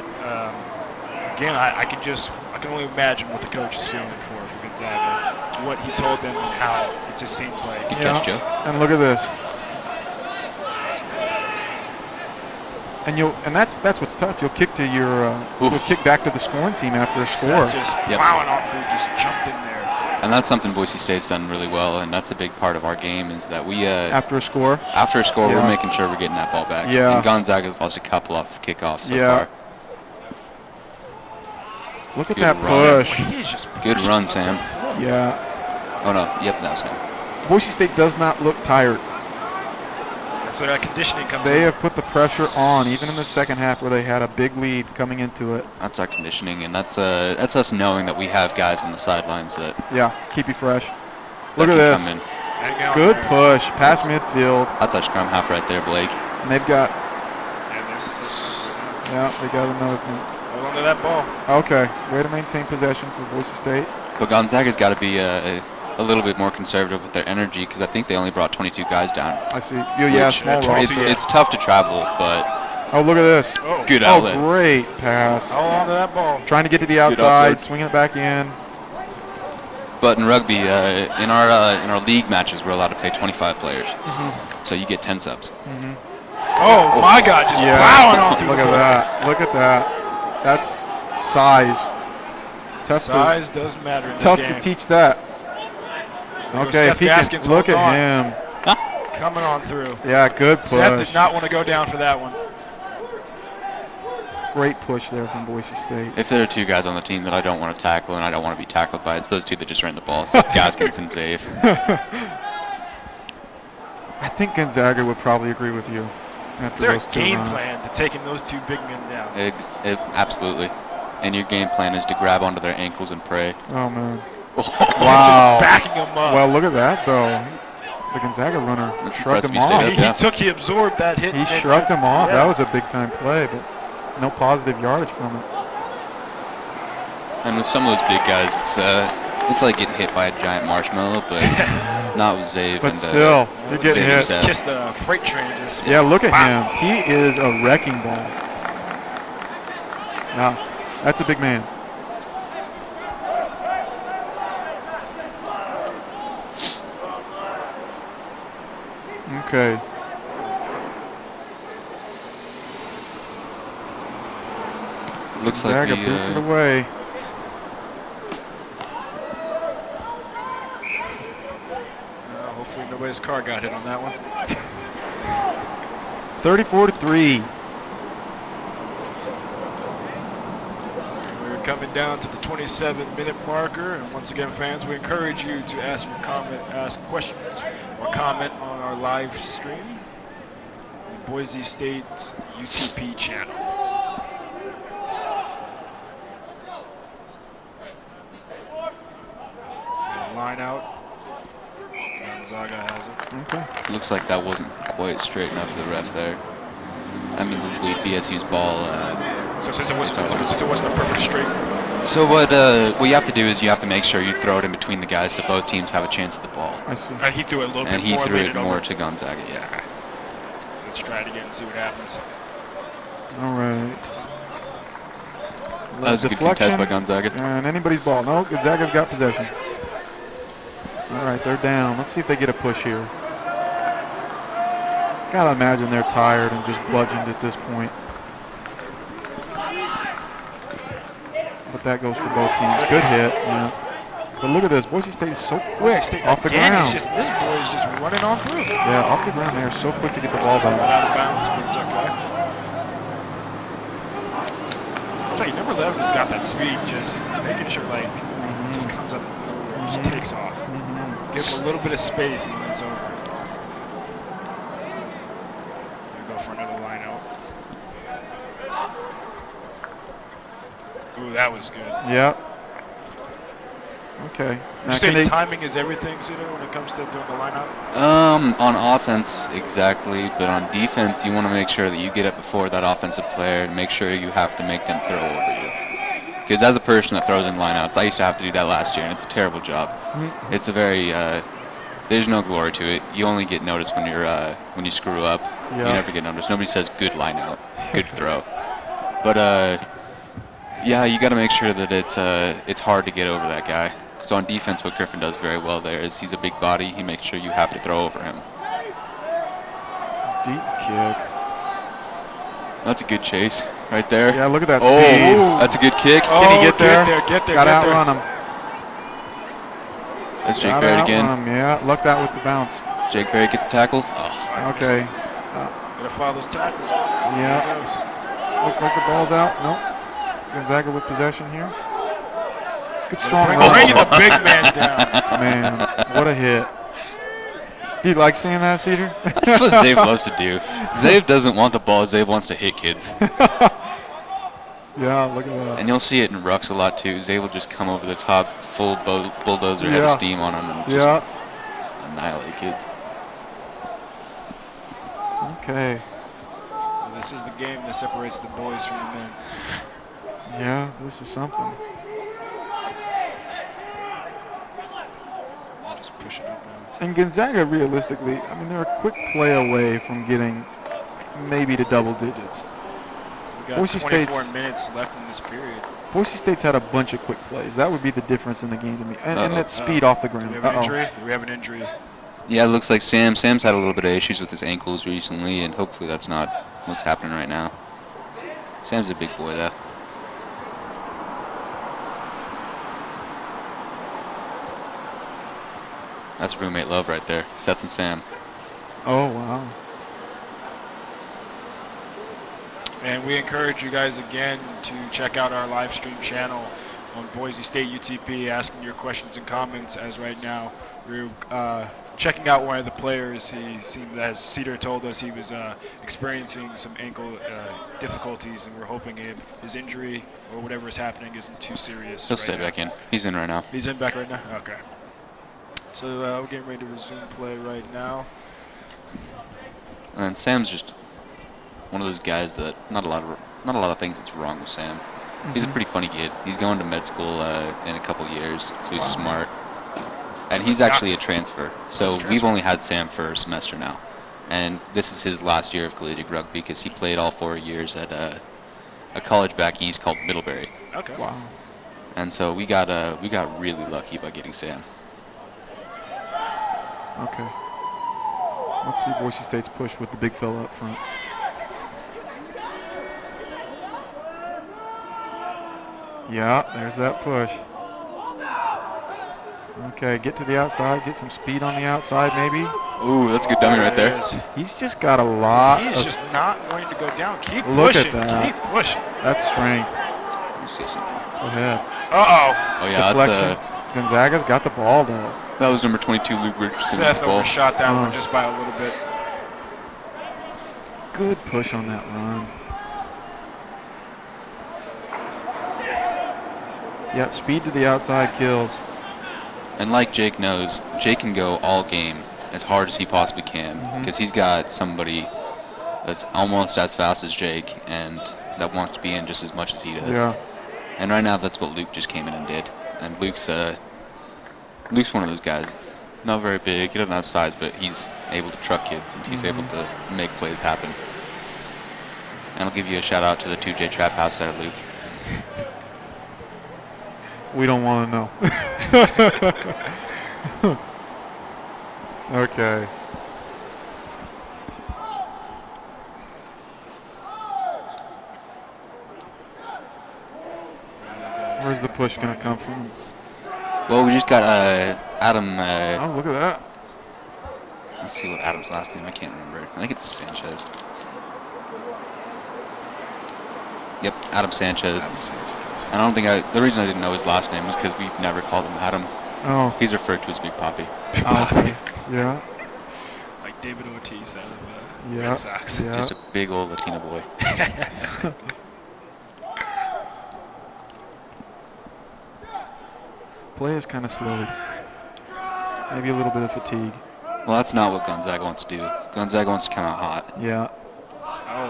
A: again, I can only imagine what the coach is feeling for Gonzaga, what he told them, and how it just seems like.
D: Good catch, Joe.
B: And look at this. And that's what's tough. You'll kick to you'll kick back to the scoring team after a score.
A: Seth just
D: Yep.
A: plowing on through, just jumped in there.
D: And that's something Boise State's done really well, and that's a big part of our game is that we,
B: After a score.
D: after a score,
B: Yeah.
D: we're making sure we're getting that ball back.
B: Yeah.
D: And Gonzaga's lost a couple off kickoffs so
B: Yeah.
D: far.
B: Look at
D: Good
B: that
D: run.
B: push.
A: He's just
D: Good
A: pushing
D: run,
A: up
D: Sam.
A: the foot.
B: Yeah.
D: Oh, no. Yep, that was him.
B: Boise State does not look tired.
A: That's where that conditioning comes
B: They
A: in.
B: have put the pressure on, even in the second half where they had a big lead coming into it.
D: That's our conditioning, and that's us knowing that we have guys on the sidelines that
B: Yeah, keep you fresh. Look at
D: can
B: this.
D: come in.
A: Hang on
B: Good
A: there.
B: push, past midfield.
D: That's our scrum half right there, Blake.
B: And they've got,
A: And there's
B: yeah, they got another thing.
A: hold on to that ball.
B: Okay, way to maintain possession for Boise State.
D: But Gonzaga's got to be a little bit more conservative with their energy because I think they only brought 22 guys down.
B: I see. Yeah,
D: Which,
B: small
A: it's-
B: roster.
D: It's tough to travel, but
B: Oh, look at this.
A: Oh,
D: good
B: Oh,
D: outlet.
B: great pass.
A: hold on to that ball.
B: Trying to get to the
D: Good
B: outside,
D: outlet.
B: swinging it back in.
D: But in rugby, in our league matches, we're allowed to pay 25 players,
B: Mm-hmm.
D: so you get 10 subs.
A: Oh, my God, just plowing on through
B: Look
A: the
B: at
A: ball.
B: that. Look at that. That's size. Tough
A: Size does matter in
B: to, tough
A: this
B: to
A: game.
B: teach that.
A: There goes
B: Okay,
A: Seth
B: if he
A: Gaskins
B: can look at
A: holding
B: him.
A: Coming on through.
B: Yeah, good push.
A: Seth did not want to go down for that one.
B: Great push there from Boise State.
D: If there are two guys on the team that I don't want to tackle and I don't want to be tackled by, it's those two that just ran the ball, so Gaskins and Zave.
B: I think Gonzaga would probably agree with you.
A: Is there a
B: those two
A: game
B: runs.
A: plan to taking those two big men down?
D: Absolutely. And your game plan is to grab onto their ankles and pray.
B: Oh, man.
A: Just
B: Wow.
A: backing them up.
B: Well, look at that, though. The Gonzaga runner
D: That's
B: shrugged him
D: impressive. He
B: off.
D: stayed
A: he absorbed that hit.
B: He
A: and then
B: shrugged
A: just-
B: him off.
A: yeah.
B: That was a big-time play, but no positive yardage from it.
D: And with some of those big guys, it's like getting hit by a giant marshmallow, but not with Zave.
B: But
D: and,
B: still, you're getting
D: Zave
B: hit.
D: and
A: Just a freight train. Just
B: Yeah, look at
A: Wow.
B: him. He is a wrecking ball. Yeah, that's a big man. Okay.
D: Looks like
B: Gonzaga boots it away.
A: Hopefully nobody's car got hit on that one.
B: 34-3.
A: We're coming down to the 27-minute marker, and once again, fans, we encourage you to ask questions or comment on our live stream, the Boise State's UTP channel. And line out. Gonzaga has it.
B: Okay.
D: Looks like that wasn't quite straight enough for the ref there. That means it'll be BSU's ball.
A: So since it wasn't a perfect straight.
D: So what you have to do is you have to make sure you throw it in between the guys so both teams have a chance at the ball.
B: I see.
A: He threw it a little bit more.
D: And he threw it more
A: over.
D: to Gonzaga, yeah.
A: Let's try it again and see what happens.
B: All right.
D: That was a good contest by Gonzaga.
B: And anybody's ball. No, Gonzaga's got possession. All right, they're down. Let's see if they get a push here. Gotta imagine they're tired and just bludgeoned at this point. But that goes for both teams. Good hit. Yeah. But look at this. Boise State is so quick off the ground.
A: This boy is just running on through.
B: Yeah, off the ground. They are so quick to get the ball back.
A: Out of bounds, but it's okay. I'll tell you, number 11 has got that speed, just making sure just comes up nowhere, just takes off. Give him a little bit of space and then it's over. Go for another line out. Ooh, that was good.
B: Yeah. Okay.
A: Would you say timing is everything, Cedar, when it comes to doing the line out?
D: On offense, exactly. But on defense, you want to make sure that you get up before that offensive player and make sure you have to make them throw over you. Because as a person that throws in lineouts, I used to have to do that last year, and it's a terrible job. It's a very there's no glory to it. You only get noticed when you screw up.
B: Yeah.
D: You never get noticed. Nobody says good lineout, good throw. But yeah, you got to make sure that it's hard to get over that guy. So on defense, what Griffin does very well there is he's a big body. He makes sure you have to throw over him.
B: Deep kick.
D: That's a good chase right there.
B: Yeah, look at that speed.
D: That's a good kick.
B: Can he get there?
A: Get there.
B: Got to outrun him.
D: That's Jake Barrett again.
B: Yeah, lucked out with the bounce.
D: Jake Barrett gets the tackle.
B: Okay.
A: Gotta follow those tackles.
B: Yeah. Looks like the ball's out. Nope. Gonzaga with possession here. Good strong run.
A: Bringing the big man down.
B: Man, what a hit. Do you like seeing that, Cedar?
D: That's what Zave loves to do. Zave doesn't want the ball. Zave wants to hit kids.
B: Yeah, look at that.
D: And you'll see it in rucks a lot too. Zave will just come over the top, full bulldozer head of steam on them, and just annihilate kids.
B: Okay.
A: Well, this is the game that separates the boys from the men.
B: Yeah, this is something.
A: Just pushing up now.
B: And Gonzaga, realistically, I mean, they're a quick play away from getting maybe to double digits.
A: We got
B: Boise
A: 24 minutes left in this period.
B: Boise State's had a bunch of quick plays. That would be the difference in the game to me. And that speed off the ground.
A: Do we have an injury? We have an injury.
D: Yeah, it looks like Sam's had a little bit of issues with his ankles recently, and hopefully that's not what's happening right now. Sam's a big boy, though. That's roommate love right there, Seth and Sam.
B: Oh, wow.
A: And we encourage you guys again to check out our live stream channel on Boise State UTP, asking your questions and comments. As right now, we're checking out one of the players. He seemed, as Cedar told us, he was experiencing some ankle difficulties, and we're hoping his injury or whatever is happening isn't too serious.
D: He'll stay back in. He's in right now.
A: He's in back right now? Okay. So we're getting ready to resume play right now.
D: And Sam's just one of those guys that not a lot of things that's wrong with Sam. He's a pretty funny kid. He's going to med school in a couple years, so he's smart. And he's actually a transfer. So we've only had Sam for a semester now. And this is his last year of collegiate rugby because he played all 4 years at a college back east called Middlebury.
A: Okay.
B: Wow.
D: And so we got really lucky by getting Sam.
B: Okay. Let's see Boise State's push with the big fella up front. Yeah, there's that push. Okay, get to the outside, get some speed on the outside maybe.
D: Ooh, that's a good dummy right there.
B: He's just got a lot
A: He's
B: of,
A: just not wanting to go down. Keep
B: Look at
A: pushing.
B: that.
A: Keep pushing.
B: that's strength.
D: Let me see something.
B: Go ahead.
A: Uh-oh.
D: Oh yeah,
B: Deflection. Gonzaga's got the ball though.
D: that was number 22, Luke Richardson.
A: Seth
D: Ball.
A: overshot that one
B: Oh.
A: just by a little bit.
B: Good push on that run. Yeah, speed to the outside kills.
D: And like Jake knows, Jake can go all game as hard as he possibly can because he's got somebody that's almost as fast as Jake and that wants to be in just as much as he does.
B: Yeah.
D: And right now, that's what Luke just came in and did. And Luke's one of those guys. It's not very big. He doesn't have size, but he's able to truck kids and he's able to make plays happen. And I'll give you a shout out to the 2J Trap House there, Luke.
B: We don't want to know. Okay. Where's the push going to come from?
D: Well, we just got Adam.
B: Oh, look at that.
D: Let's see what Adam's last name. I can't remember. I think it's Sanchez. Yep, Adam Sanchez. And I don't think the reason I didn't know his last name was because we've never called him Adam.
B: Oh.
D: He's referred to as Big Poppy.
B: Okay. Yeah.
A: Like David Ortiz out of
B: Yeah.
A: Red Sox.
B: Yeah.
D: Just a big old Latino boy.
B: Play is kind of slowed. Maybe a little bit of fatigue.
D: Well, that's not what Gonzaga wants to do. Gonzaga wants to come out hot.
B: Yeah.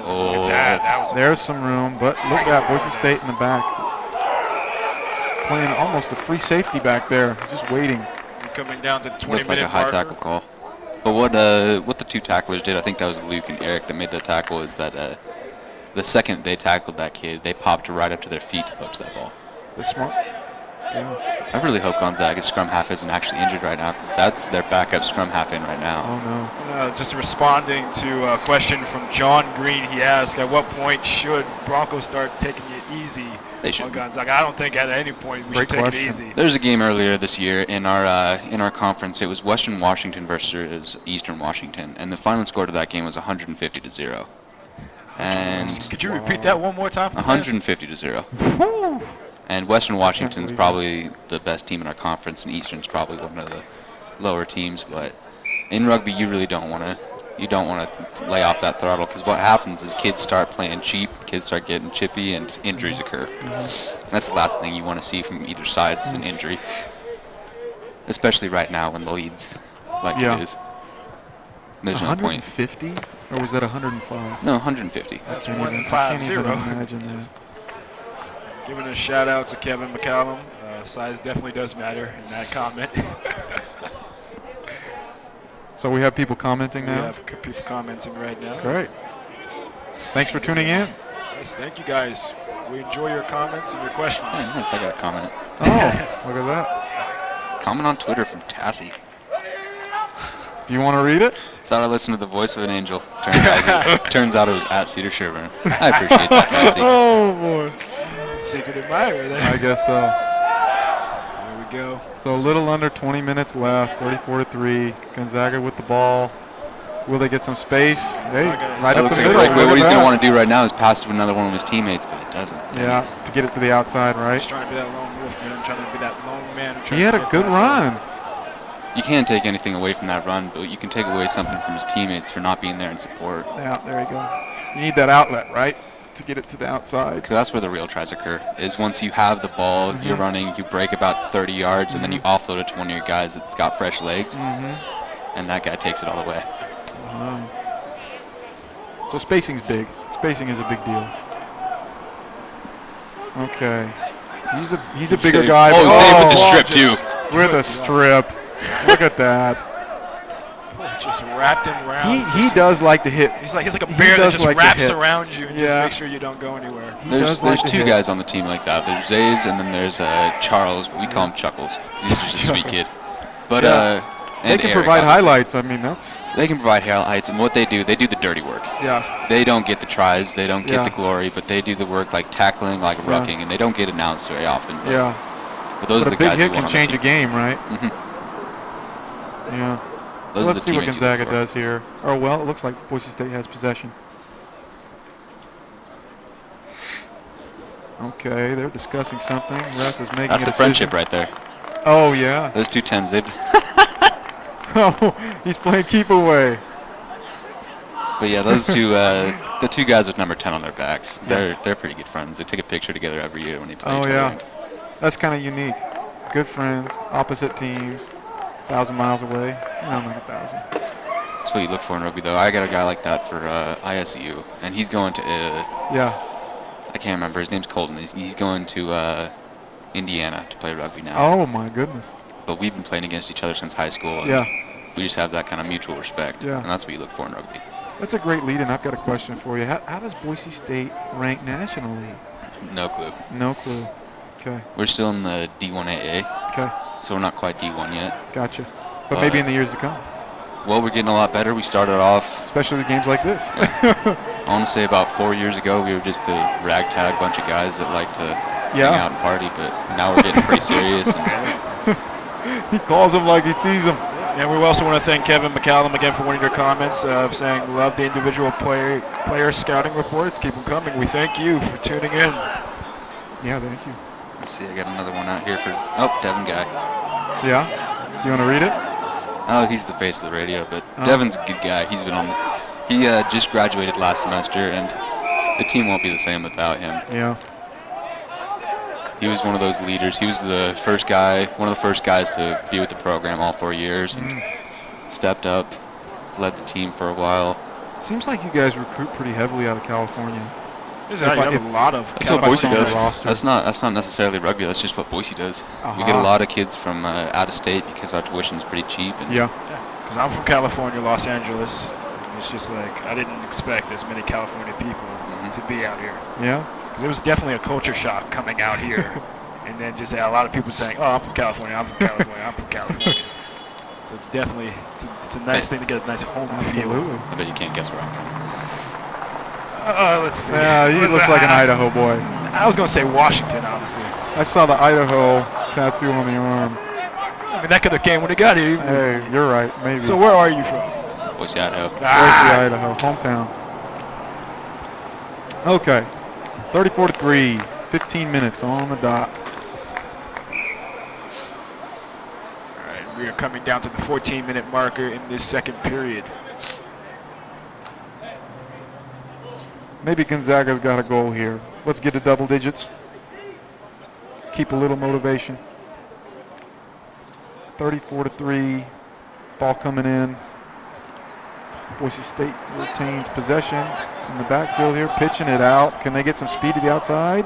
A: Oh, look at that. That was
B: There's some room, but look at that. Boise State in the back. Playing almost a free safety back there, just waiting.
A: coming down to the 20-minute
D: Looked like a high
A: marker.
D: tackle call. But what the two tacklers did, I think that was Luke and Eric that made the tackle, is that the second they tackled that kid, they popped right up to their feet to poach that ball.
B: They're smart. Yeah.
D: I really hope Gonzaga's scrum half isn't actually injured right now, because that's their backup scrum half in right now.
B: Oh, no.
A: Just responding to a question from John Green, he asked, at what point should Broncos start taking it easy
D: They
A: on
D: shouldn't.
A: Gonzaga? I don't think at any point we
B: Great
A: should take
B: question.
A: it easy.
D: There's a game earlier this year in our conference. It was Western Washington versus Eastern Washington, and the final score to that game was 150-0. And
A: Could you repeat that one more time for
D: 150-0. And Western Washington's probably the best team in our conference, and Eastern's probably one of the lower teams. But in rugby, you really don't want to lay off that throttle, because what happens is kids start playing cheap, kids start getting chippy, and injuries occur. That's the last thing you want to see from either side is an injury, especially right now when the lead's like
B: Yeah.
D: it is. There's no point.
B: 150? Or was that 105?
D: No, 150.
A: That's
B: I can't even
A: 150.
B: imagine that.
A: Giving a shout out to Kevin McCallum. Size definitely does matter in that comment.
B: So we have people commenting
A: We
B: now?
A: have people commenting right now.
B: Great. Thanks for tuning in.
A: Yes, thank you guys. We enjoy your comments and your questions.
D: Oh, nice, I got a comment.
B: Oh, look at that.
D: Comment on Twitter from Tassie.
B: Do you want to read it?
D: Thought I listened to the voice of an angel. Turns out it was at Cedar Sherburne. I appreciate that, Cassie.
B: Oh, boy.
A: Secret admirer there.
B: I guess so.
A: There we go.
B: So a little under 20 minutes left, 34-3. Gonzaga with the ball. Will they get some space? Hey, right
D: That
B: up
D: looks
B: the
D: like a
B: middle.
D: breakaway.
B: Look
D: What he's
B: at
D: going to
B: that.
D: want to do right now is pass to another one of his teammates, but it doesn't.
B: Yeah, to get it to the outside, right?
A: Just trying to be that lone wolf, man. Trying to be that lone man. who tries
B: He had
A: to
B: a
A: get
B: good
A: that
B: run.
D: You can't take anything away from that run, but you can take away something from his teammates for not being there in support.
B: Yeah, there you go. You need that outlet, right, to get it to the outside.
D: Because that's where the real tries occur, is once you have the ball, you're running, you break about 30 yards, and then you offload it to one of your guys that's got fresh legs, and that guy takes it all the way.
B: So spacing's big. Spacing is a big deal. Okay. He's a bigger guy.
D: Oh, he's saved with the strip,
B: just
D: too.
B: With a strip. Look at that.
A: ball. Just wrapped him around.
B: He does like to hit.
A: He's like a
B: he
A: bear that
B: does
A: just
B: like to
A: wraps
B: hit.
A: around you and just
B: Yeah.
A: makes sure you don't go anywhere.
B: He
D: There's
B: does like to
D: two
B: hit.
D: guys on the team like that. There's Zaves, and then there's Charles, but we call him Chuckles. He's just a sweet kid. But
B: Yeah. They can provide highlights. I mean,
D: They can provide highlights, and what they do the dirty work.
B: Yeah.
D: They don't get the tries, they don't get the glory, but they do the work like tackling, like rucking, and they don't get announced very often. But, but those are the guys who
B: a big hit can change a game, right?
D: Mm-hmm.
B: Yeah.
D: Those
B: So let's see what
D: teammates you look
B: Gonzaga
D: for.
B: does here. Oh, well, it looks like Boise State has possession. Okay, they're discussing something. Ref is making
D: That's
B: a
D: the
B: decision.
D: friendship right there.
B: Oh, yeah.
D: Those two 10s, they.
B: Oh, he's playing keep away.
D: But yeah, those two, the two guys with number 10 on their backs, they're pretty good friends. They take a picture together every year when they play each other.
B: That's kind of unique. Good friends, opposite teams, 1,000 miles away. No, not 1,000.
D: That's what you look for in rugby, though. I got a guy like that for ISU, and he's going to. I can't remember. His name's Colton. He's going to Indiana to play rugby now.
B: Oh my goodness.
D: But we've been playing against each other since high school. And we just have that kind of mutual respect.
B: Yeah.
D: And that's what you look for in rugby.
B: That's a great lead, and I've got a question for you. How does Boise State rank nationally?
D: No clue.
B: No clue. Okay.
D: We're still in the D1AA.
B: Okay.
D: So we're not quite D1 yet.
B: Gotcha. But maybe in the years to come.
D: Well, we're getting a lot better. We started off.
B: Especially with games like this.
D: I want to say about 4 years ago, we were just a ragtag bunch of guys that like to hang out and party, but now we're getting pretty serious. And
B: he calls them like he sees them.
A: And we also want to thank Kevin McCallum again for one of your comments of saying, love the individual player scouting reports. Keep them coming. We thank you for tuning in.
B: Yeah, thank you.
D: Let's see, I got another one out here for, Devin Guy.
B: Yeah? Do you want to read it?
D: Oh, he's the face of the radio, but Devin's a good guy. He's been on he just graduated last semester, and the team won't be the same without him.
B: Yeah.
D: He was one of those leaders. He was the first guy, one of the first guys to be with the program all 4 years, and stepped up, led the team for a while.
B: Seems like you guys recruit pretty heavily out of California.
A: You have a lot of.
D: That's what Boise does.
B: Roster.
D: That's not necessarily rugby. That's just what Boise does. We get a lot of kids from out of state because our tuition's pretty cheap. And
A: because I'm from California, Los Angeles. It's just like I didn't expect as many California people to be out here.
B: Yeah.
A: Because it was definitely a culture shock coming out here, and then just a lot of people saying, "Oh, I'm from California. I'm from California. I'm from California." So it's definitely it's a nice thing to get a nice home feel.
D: I bet you can't guess where I'm from.
A: Let's see.
B: Yeah, he looks like an Idaho boy.
A: I was going to say Washington, honestly.
B: I saw the Idaho tattoo on the arm.
A: I mean, that could have came when it got here.
B: Hey, you're right, maybe.
A: So where are you from?
D: Boise, Idaho.
B: Boise, Idaho, hometown. Okay, 34-3, 15 minutes on the dot.
A: All right, we are coming down to the 14-minute marker in this second period.
B: Maybe Gonzaga's got a goal here. Let's get to double digits. Keep a little motivation. 34-3, ball coming in. Boise State retains possession in the backfield here, pitching it out. Can they get some speed to the outside?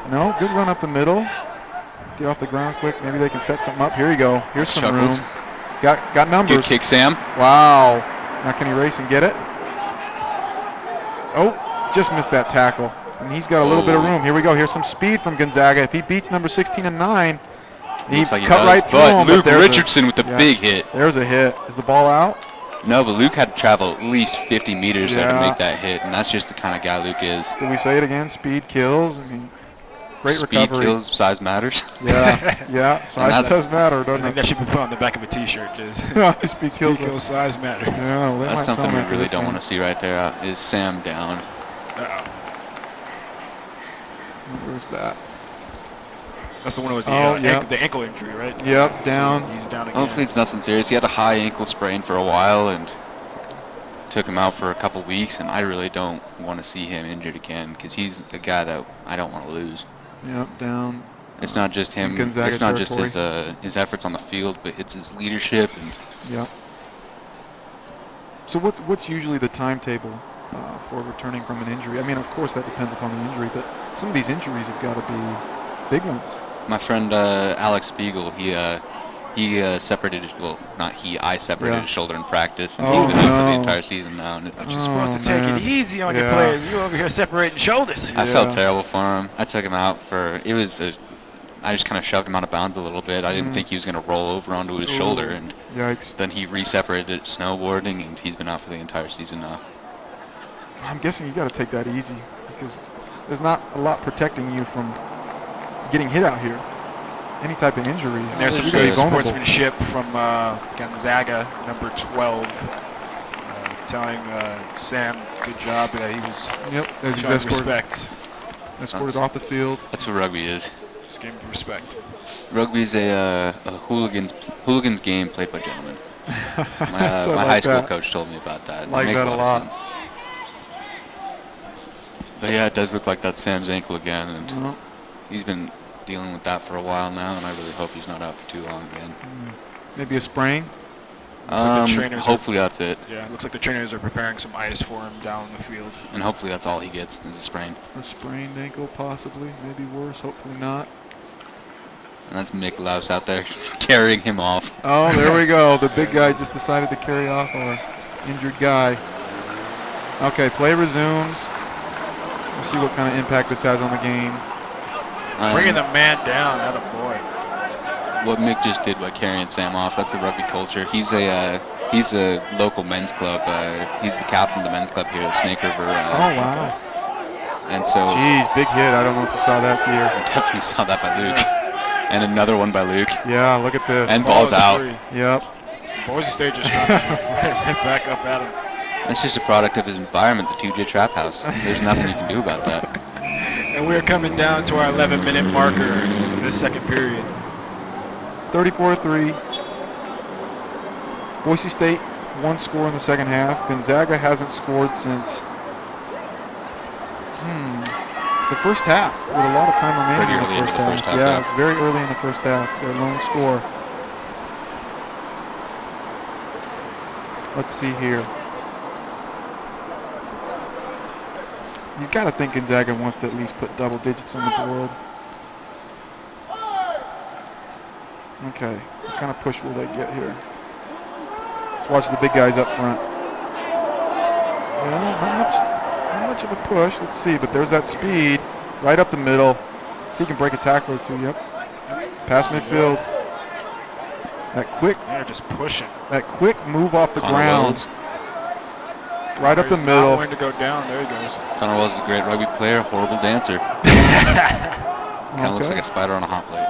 B: No, good run up the middle. Get off the ground quick. Maybe they can set something up. Here you go. Here's some room. Got numbers.
D: Good kick, Sam.
B: Wow. Now can he race and get it? Oh, just missed that tackle. And he's got a little bit of room. Here we go. Here's some speed from Gonzaga. If he beats number 16 and 9, he cut right through him.
D: Luke Richardson with the big hit.
B: There's a hit. Is the ball out?
D: No, but Luke had to travel at least 50 meters there to make that hit, and that's just the kind of guy Luke is.
B: Did we say it again? Speed kills. I mean, great recovery.
D: Speed kills, size matters.
B: Yeah, size does matter, doesn't
A: I think that should be put on the back of a T-shirt.
B: Speed
A: kills, size matters.
B: Yeah, well,
D: that's something we really don't want to see right there. Is Sam down?
B: Where's that?
A: That's the one that was the ankle injury, right?
B: Yep, down.
A: So he's down again.
D: Hopefully it's nothing serious. He had a high ankle sprain for a while and took him out for a couple weeks, and I really don't want to see him injured again because he's a guy that I don't want to lose.
B: Yep, down.
D: It's not just him.
B: Gonzaga
D: it's not just
B: territory.
D: his efforts on the field, but it's his leadership and.
B: Yep. So what's usually the timetable for returning from an injury? I mean, of course that depends upon the injury, but some of these injuries have got to be big ones.
D: My friend Alex Spiegel, he separated. Well, not he. I separated his shoulder in practice, and he's been out for the entire season now. And it's
A: just supposed to take it easy on your players. You're over here separating shoulders.
D: I felt terrible for him. I took him out for. It was a I just kind of shoved him out of bounds a little bit. I didn't think he was going to roll over onto his shoulder, and
B: Yikes.
D: then he re-separated snowboarding, and he's been out for the entire season now.
B: I'm guessing you got to take that easy because there's not a lot protecting you from getting hit out here. Any type of injury.
A: And there's some
B: you're gonna
A: great
B: be vulnerable.
A: sportsmanship from Gonzaga, number 12, telling Sam, good job. He was
B: As he's
A: showing
B: escorted
A: respect.
B: off the field.
D: That's what rugby is.
A: This game of respect.
D: Rugby is a hooligan's game played by gentlemen. My
B: like
D: high school
B: that.
D: coach told me about that.
B: Like
D: it makes
B: that
D: a
B: a
D: lot
B: lot.
D: of sense. But yeah, it does look like that's Sam's ankle again, and
B: Well,
D: he's been dealing with that for a while now, and I really hope he's not out for too long again.
B: maybe a sprain.
A: Looks like the trainers
D: Hopefully that's it,
A: Yeah, it looks like the trainers are preparing some ice for him down the field.
D: and hopefully that's all he gets is a sprain.
B: A sprained ankle, possibly. Maybe worse. Hopefully not.
D: And that's Mick Louse out there carrying him off.
B: Oh, there we go. The big guy just decided to carry off our injured guy. Okay, play resumes. We'll see what kind of impact this has on the game.
A: Bringing the man down, that a boy.
D: What Mick just did by carrying Sam off, that's the rugby culture. He's a local men's club. He's the captain of the men's club here at Snake River.
B: Oh, wow.
D: And so
B: Jeez, big hit. I don't know if you saw that here.
D: I definitely saw that by Luke. And another one by Luke.
B: Yeah, look at this.
D: And ball's out.
A: Free.
B: Yep.
A: Boise State just trying to right back up at him.
D: That's just a product of his environment, the 2J Trap House. There's nothing you can do about that.
A: And we're coming down to our 11-minute marker in this second period.
B: 34-3. Boise State one score in the second half. Gonzaga hasn't scored since the first half, with a lot of time remaining
D: Pretty
B: in
D: early
B: the
D: into
B: first
D: the
B: half.
D: first half,
B: Yeah,
D: yeah.
B: it's very early in the first half. Their lone score. Let's see here. You've got to think Gonzaga wants to at least put double digits on the board. Okay, what kind of push will they get here? Let's watch the big guys up front. Well, not much of a push. Let's see, but there's that speed right up the middle. If he can break a tackle or two, yep. Past midfield.
A: They're just pushing.
B: That quick move off the
D: Connor
B: ground.
D: Wells.
B: Right up the
A: He's
B: middle.
A: not willing to go down. There he goes.
D: Connor Wells is a great rugby player, horrible dancer. Kind of looks
B: Okay.
D: like a spider on a hot plate.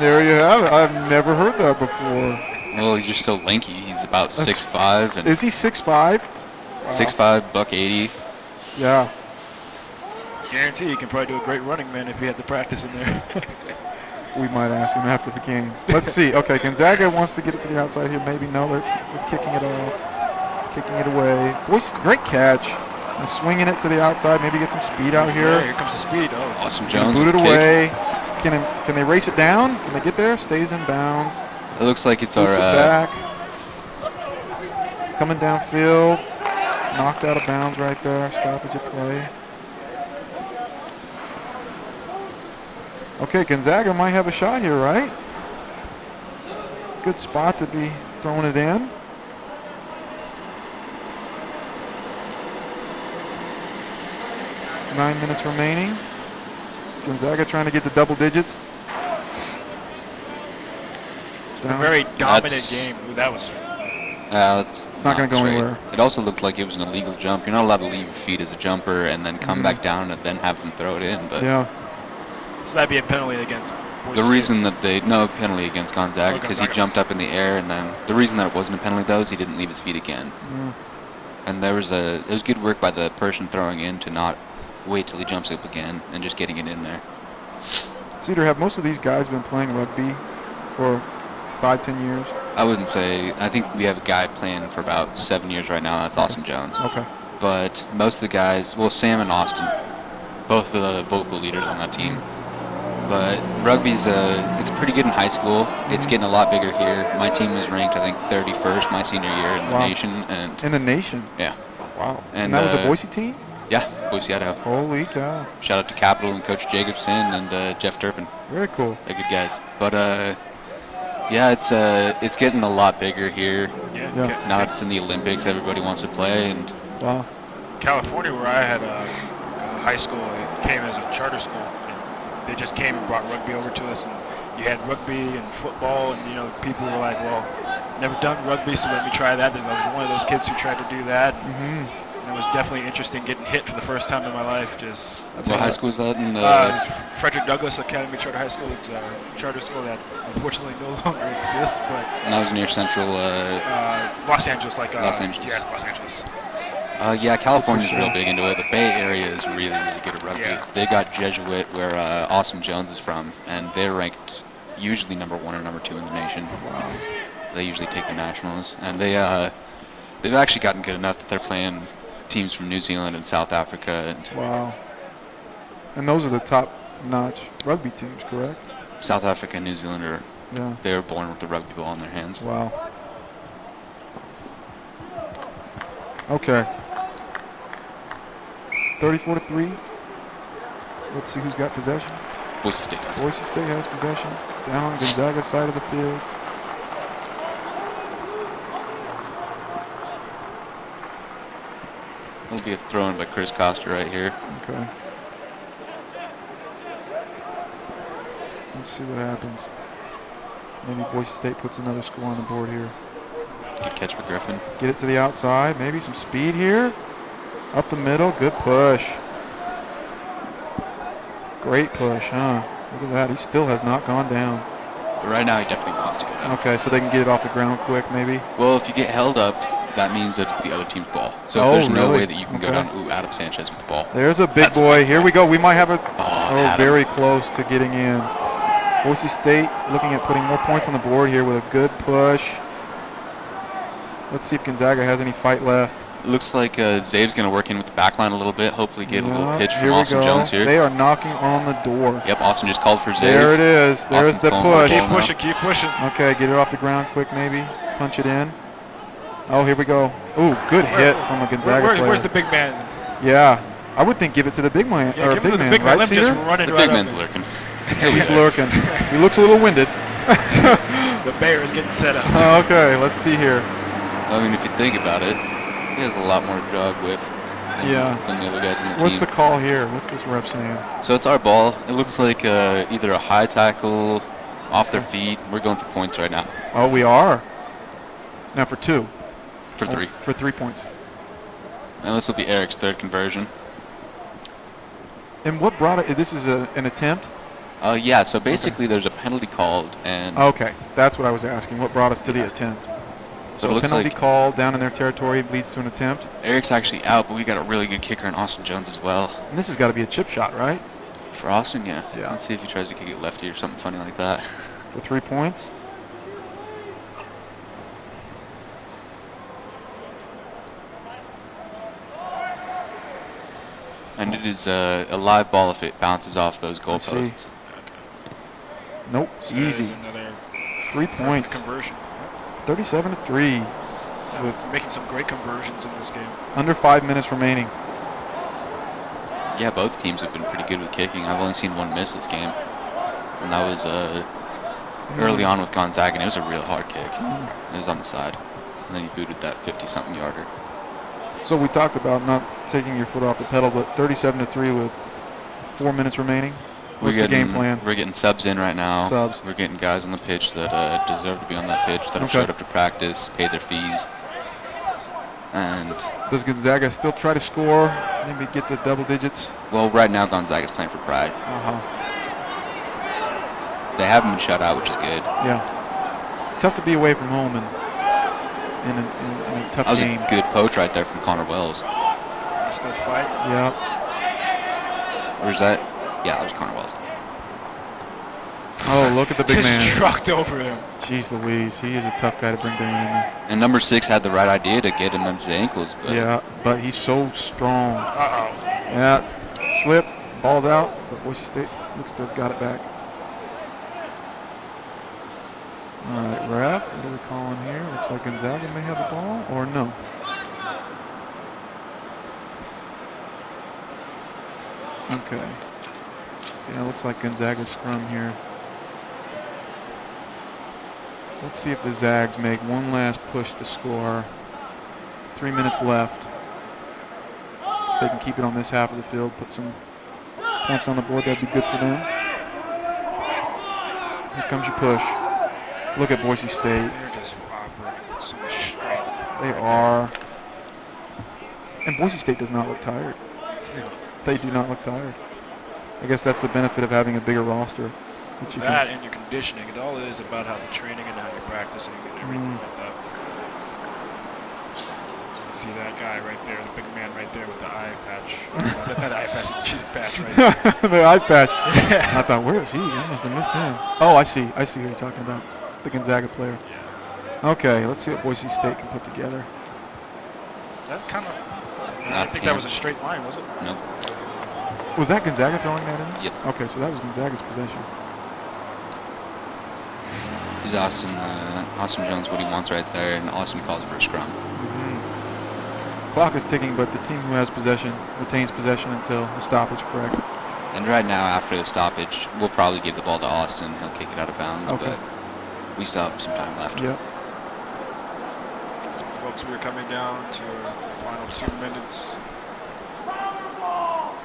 B: There you have it. I've never heard that before.
D: Well, he's just so lanky. He's about
B: That's-
D: 6'5", and
B: Is he 6'5"?
D: 6'5", $180.
B: Yeah.
A: Guarantee he can probably do a great running man if he had the practice in there.
B: We might ask him after the game. Let's see. Okay, Gonzaga wants to get it to the outside here. Maybe no, they're kicking it off, kicking it away. Boy's great catch. And swinging it to the outside. Maybe get some speed out
A: Yeah,
B: here.
A: here comes the speed. Oh,
D: Austin
B: Can
D: Jones
B: boot it
D: with a kick.
B: away. Can they race it down? Can they get there? Stays in bounds.
D: It looks like it's
B: Boots it
D: our
B: back. Coming downfield. Knocked out of bounds right there. Stoppage of play. Okay, Gonzaga might have a shot here, right? Good spot to be throwing it in. Nine minutes remaining. Gonzaga trying to get to double digits.
A: a
B: Down.
A: very dominant
D: That's-
A: game. Ooh, that was.
B: It's not gonna go
D: straight.
B: anywhere.
D: It also looked like it was an illegal jump. You're not allowed to leave your feet as a jumper and then come back down and then have them throw it in. But
B: Yeah.
A: So that'd be a penalty against Boise
D: the
A: State.
D: reason that no penalty against Gonzaga
A: Oh,
D: because he
A: Gonzaga.
D: jumped up in the air, and then the reason that it wasn't a penalty though is he didn't leave his feet again.
B: Mm.
D: And it was good work by the person throwing in to not wait till he jumps up again and just getting it in there.
B: Cedar, have most of these guys been playing rugby for 5-10 years?
D: I wouldn't say. I think we have a guy playing for about 7 years right now. That's Austin Jones.
B: Okay.
D: But most of the guys, well, Sam and Austin, both of the vocal leaders on that team. But rugby's it's pretty good in high school. It's getting a lot bigger here. My team was ranked, I think, 31st my senior year in the
B: Wow.
D: nation, and
B: In the nation?
D: yeah,
B: Wow. And
D: And,
B: that was a
D: uh,
B: Boise team?
D: yeah, Boise, Idaho.
B: Holy cow.
D: Shout out to Capital and Coach Jacobson and Jeff Turpin.
B: Very cool.
D: They're good guys. But yeah, it's getting a lot bigger here.
A: Yeah.
B: Yeah.
D: Now that it's in the Olympics, everybody wants to play, and
B: Wow.
A: California, where I had a high school, it came as a charter school. they just came and brought rugby over to us, and you had rugby and football, and people were like, well, never done rugby, so let me try that. I was one of those kids who tried to do that. And it was definitely interesting getting hit for the first time in my life.
D: What high school is that?
A: It was Frederick Douglass Academy Charter High School. It's a charter school that unfortunately no longer exists, but
D: And that was near Central.
A: Los Angeles,
D: Los Angeles.
A: Yeah, Los Angeles.
D: California's real big into it. The Bay Area is really, really good at rugby.
A: Yeah.
D: They got Jesuit, where Austin Jones is from, and they're ranked usually number 1 or number 2 in the nation.
B: Wow.
D: They usually take the nationals, and they've actually gotten good enough that they're playing teams from New Zealand and South Africa. And
B: Wow. And those are the top-notch rugby teams, correct?
D: South Africa and New Zealand
B: Yeah.
D: they were born with the rugby ball in their hands.
B: Wow. Okay. 34-3. Let's see who's got possession.
D: Boise State does.
B: Boise State has possession. Down on Gonzaga's side of the field.
D: It'll be a throw in by Chris Coster right here.
B: Okay. Let's see what happens. Maybe Boise State puts another score on the board here.
D: Good catch by Griffin.
B: Get it to the outside. Maybe some speed here. Up the middle. Good push. Great push, huh? Look at that. He still has not gone down.
D: But right now, he definitely wants to go down.
B: Okay, so they can get it off the ground quick, maybe.
D: Well, if you get held up, that means that it's the other team's ball. So
B: Oh,
D: there's no
B: really?
D: way that you can go
B: Okay.
D: down. Ooh, Adam Sanchez with the ball.
B: There's a big
D: That's a
B: boy.
D: big
B: Here
D: boy.
B: we go. We might have a...
D: Adam.
B: very close to getting in. Boise State looking at putting more points on the board here with a good push. Let's see if Gonzaga has any fight left.
D: Looks like Zave's going to work in with the back line a little bit. Hopefully get a little pitch from
B: Here we
D: Austin
B: go.
D: Jones here.
B: They are knocking on the door.
D: Yep, Austin just called for Zave.
B: There it is. There's
D: Austin's
B: the
D: calling for
B: push.
D: the
A: Keep
D: ball
A: pushing, keep pushing.
B: Okay, get it off the ground quick maybe. Punch it in. Oh, here we go. Ooh, good hit from a Gonzaga player.
A: Where's the big man?
B: Yeah. I would think give it to the big man.
A: Yeah,
B: or
A: give
B: big
A: him to the
B: man,
A: big man.
B: right,
A: Let him just
B: Cedar?
A: run it
D: The
A: right
D: big
A: up
D: man's
A: there.
D: lurking.
B: He's lurking. He looks a little winded.
A: The bear is getting set up.
B: Okay, let's see here.
D: I mean, if you think about it, he has a lot more to jog with than,
B: Yeah.
D: than the other guys in the
B: What's
D: team.
B: the call here? What's this ref saying?
D: So it's our ball. It looks like either a high tackle, off their feet. We're going for points right now.
B: Oh, we are. Now for 2.
D: For 3.
B: For 3 points.
D: And this will be Eric's third conversion.
B: And what brought it? This is an attempt?
D: Yeah, so basically there's a penalty called, and
B: Okay, that's what I was asking. What brought us to the attempt?
D: So
B: So
D: it
B: a
D: looks
B: penalty
D: like-
B: call down in their territory leads to an attempt.
D: Eric's actually out, but we got a really good kicker in Austin Jones as well.
B: And this has got to be a chip shot, right?
D: For Austin, yeah.
B: Yeah.
D: Let's see if he tries to kick it lefty or something funny like that.
B: For 3 points.
D: And it is a live ball if it bounces off those
B: Let's see.
D: goalposts.
B: Nope,
A: So there's
B: easy.
A: another
B: 3 points.
A: conversion.
B: 37-3 with
A: Making some great conversions in this game.
B: under 5 minutes remaining.
D: Yeah, both teams have been pretty good with kicking. I've only seen one miss this game, and that was early on with Gonzaga, and it was a real hard kick. It was on the side, and then he booted that 50-something yarder.
B: So we talked about not taking your foot off the pedal, but 37-3 with 4 minutes remaining. What's the game plan?
D: We're getting subs in right now.
B: Subs.
D: We're getting guys on the pitch that deserve to be on that pitch, that have
B: Okay.
D: showed up to practice, paid their fees. And,
B: Does Gonzaga still try to score? Maybe get to double digits?
D: well, right now Gonzaga's playing for pride.
B: Uh-huh.
D: They haven't been shut out, which is good.
B: Yeah. Tough to be away from home and in a tough
D: That was
B: game.
D: a good poach right there from Connor Wells.
A: Still fighting.
B: Yeah.
D: Or is that? Yeah, that was Connor Wells.
B: Oh, look at the big
A: Just
B: man.
A: trucked over him.
B: Jeez Louise, he is a tough guy to bring down. Isn't
D: And number 6 had the right idea to get him on his ankles, but
B: he? Yeah, but he's so strong.
A: Uh-oh.
B: Yeah, slipped, ball's out, but Boise State looks to have got it back. All right, ref, what are we calling here? Looks like Gonzaga may have the ball, or no? Okay. Yeah, looks like Gonzaga's scrum here. Let's see if the Zags make one last push to score. 3 minutes left. If they can keep it on this half of the field, put some points on the board, that'd be good for them. Here comes your push. Look at Boise State.
A: They're just operating with so much strength.
B: They are. And Boise State does not look tired.
A: Yeah.
B: They do not look tired. I guess that's the benefit of having a bigger roster.
A: That and your conditioning. It all is about how the training and how you're practicing and everything like that. You see that guy right there, the big man right there with the eye patch. Not eye patch, the cheek patch right there.
B: The eye patch. I thought, where is he? I must have missed him. Oh, I see. I see who you're talking about. The Gonzaga player.
A: Yeah.
B: Okay, let's see what Boise State can put together.
A: That kind of. I think that was a straight line, was it?
D: Nope.
B: Was that Gonzaga throwing that in?
D: Yep.
B: Okay, so that was Gonzaga's possession.
D: He's Austin Jones what he wants right there, and Austin calls for a scrum.
B: Clock is ticking, but the team who has possession retains possession until the stoppage, correct?
D: And right now, after the stoppage, we'll probably give the ball to Austin. He'll kick it out of bounds,
B: Okay.
D: but we still have some time left.
B: Yep.
A: Folks, we're coming down to our final 2 minutes.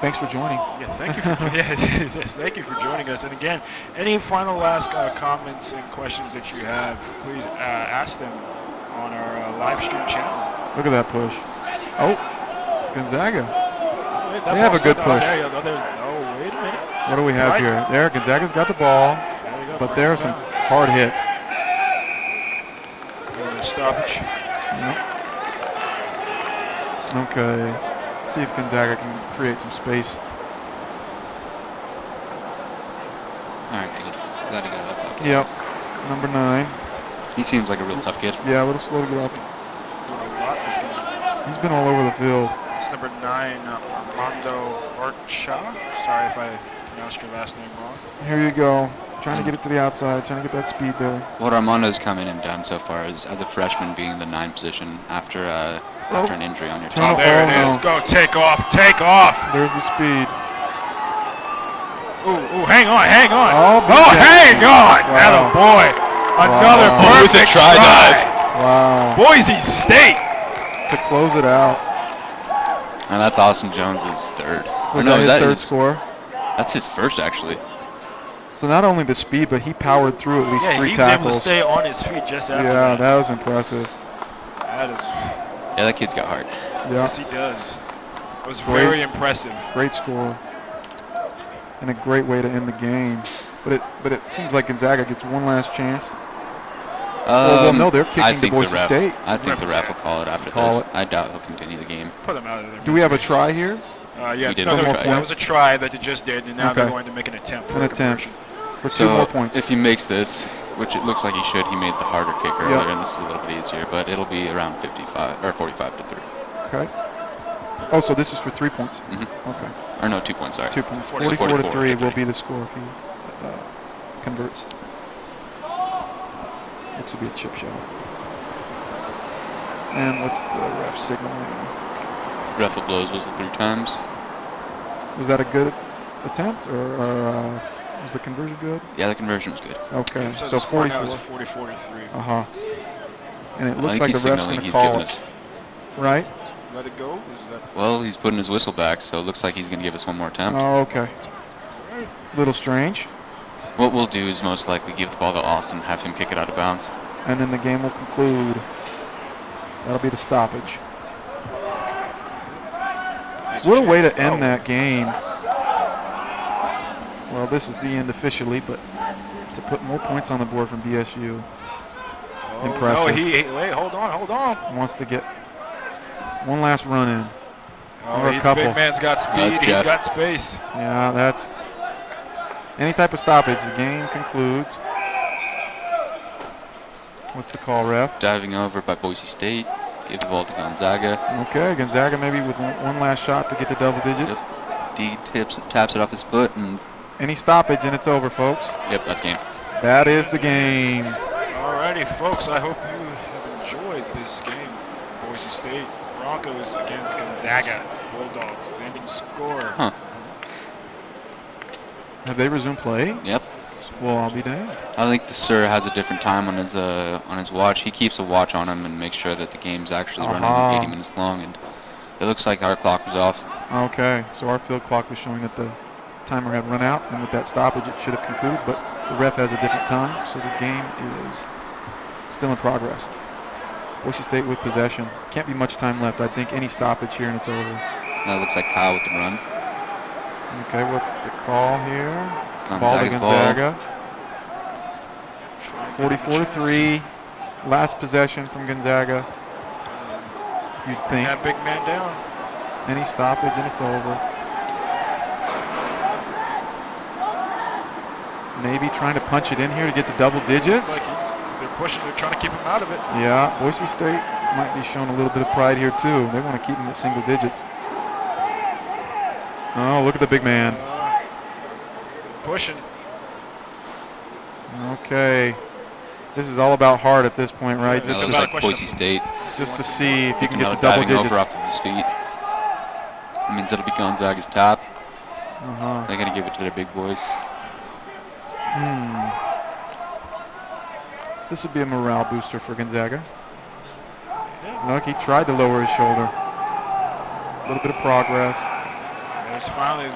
B: Thanks for joining.
A: Yeah, thank you for yes, thank you for joining us. And again, any final last comments and questions that you have, please ask them on our live stream channel.
B: Look at that push. Oh, Gonzaga.
A: Wait,
B: They have a good push.
A: There you go. Oh, wait a minute.
B: What do we have here? There, Gonzaga's got the ball,
A: There you go.
B: but there are some hard hits.
A: And the stoppage.
B: Okay. Let's see if Gonzaga can create some space.
D: All right, good. Glad he got up.
B: Yep. Number 9.
D: He seems like a real tough kid.
B: Yeah, a little slow to get up.
A: Doing a lot this game.
B: He's been all over the field.
A: It's number 9, Armando Archa. Sorry if I pronounced your last name wrong.
B: Here you go. Trying to get it to the outside, trying to get that speed there.
D: What Armando's come in and done so far is, as a freshman, being in the 9 position after an injury on your
B: Turn
D: top.
B: Oh,
A: There it is.
B: no.
A: Go, take off, take off.
B: There's the speed.
A: Ooh, hang on.
B: Oh,
A: Hang on.
B: Wow.
A: Atta boy. Another
B: Wow.
A: perfect
D: With a try dive.
B: Wow.
A: Boise State.
B: To close it out.
D: And that's Austin Jones's third.
B: Was
D: Or no,
B: that his third
D: his-
B: score?
D: That's his first, actually.
B: So not only the speed, but he powered through at least
A: Yeah,
B: 3
A: he was able to
B: tackles.
A: stay on his feet just after
B: Yeah, that was impressive.
A: That is,
D: Yeah, that kid's got heart.
B: Yeah,
A: yes, he does. It was
B: Great.
A: very impressive.
B: great score. And a great way to end the game. But it seems like Gonzaga gets one last chance. Well, no, they're kicking
D: I
B: to
D: think
B: Boise
D: the ref,
B: State.
D: I think the ref will call it after
B: Call
D: this.
B: it.
D: I doubt he'll continue the game.
A: Put him out of there.
B: Do we have a try here?
A: Yeah,
D: We did
A: no,
D: one
A: there-
D: try.
A: that was a try that they just did, and now they're
B: Okay.
A: going to make an attempt for
B: An
A: a
B: attempt.
A: conversion.
B: For 2 more points.
D: If he makes this, which it looks like he should, he made the harder kick earlier,
B: Yep.
D: and this is a little bit easier, but it'll be around 55 or 45 to 3.
B: Okay. Oh, so this is for 3 points.
D: Mhm.
B: Okay.
D: Or no, 2 points. Sorry.
B: 2 points.
A: 44
B: 44 to 3
D: to
B: will
D: 3.
B: be the score if he converts. Looks to be a chip shot. And what's the ref signaling?
D: Ref will blow his whistle 3 times.
B: Was that a good attempt, or was the conversion good?
D: Yeah, the conversion was good.
B: Okay,
A: So
B: so
A: the score now
B: 44.
A: is 44 to 3.
B: Uh-huh. And it
D: I
B: looks
D: think
B: like
D: he's
B: the ref's
D: signaling
B: going to
D: he's
B: call
D: giving
B: it,
D: us.
B: right?
A: Let it go? Is that
D: Well, he's putting his whistle back, so it looks like he's going to give us one more attempt.
B: Oh, okay. Little strange.
D: What we'll do is most likely give the ball to Austin, have him kick it out of bounds.
B: And then the game will conclude. That'll be the stoppage. What a way to end that game. Well, this is the end officially, but to put more points on the board from BSU. Impressive.
A: No, wait, hold on.
B: Wants to get one last run in.
A: Oh,
B: Or a
A: the
B: couple.
A: big man's got speed.
D: That's
A: He's
D: Jeff.
A: got space.
B: Yeah, that's any type of stoppage. The game concludes. What's the call, ref?
D: Diving over by Boise State. Give the ball to Gonzaga.
B: Okay, Gonzaga maybe with one last shot to get to double digits.
D: D taps it off his foot, and
B: Any stoppage and it's over, folks.
D: yep, that's game.
B: That is the game.
A: Alrighty, folks. I hope you have enjoyed this game. Boise State Broncos against Gonzaga Bulldogs. The ending score.
D: Huh.
B: Have they resumed play?
D: Yep.
B: Well, I'll be damned.
D: I think the sir has a different time on his watch. He keeps a watch on him and makes sure that the game's actually
B: Aha.
D: running 80 minutes long. And it looks like our clock was off.
B: Okay, so our field clock was showing that the timer had run out, and with that stoppage, it should have concluded, but The ref has a different time, so the game is still in progress. Boise State with possession. Can't be much time left. I think any stoppage here and it's over.
D: That looks like Kyle with the run.
B: Okay, what's the call here? Ball to
D: Gonzaga's ball.
B: Gonzaga. 44-3. Last possession from Gonzaga. You'd think.
A: That big man down.
B: Any stoppage and it's over. Maybe trying to punch it in here to get to double digits.
A: Like they're pushing, they're trying to keep him out of it.
B: Yeah, Boise State might be showing a little bit of pride here too. They want to keep him at single digits. Oh, look at the big man.
A: Pushing.
B: Okay. This is all about heart at this point, right?
A: Yeah,
D: That
B: Just,
D: looks like Boise State.
B: just to see if you can get to
D: Another
B: double
D: diving
B: digits.
D: over off of his feet. That means it'll be Gonzaga's top.
B: Uh-huh.
D: They're going to give it to their big boys.
B: This would be a morale booster for Gonzaga. Look, he tried to lower his shoulder. A little bit of progress.
A: There's finally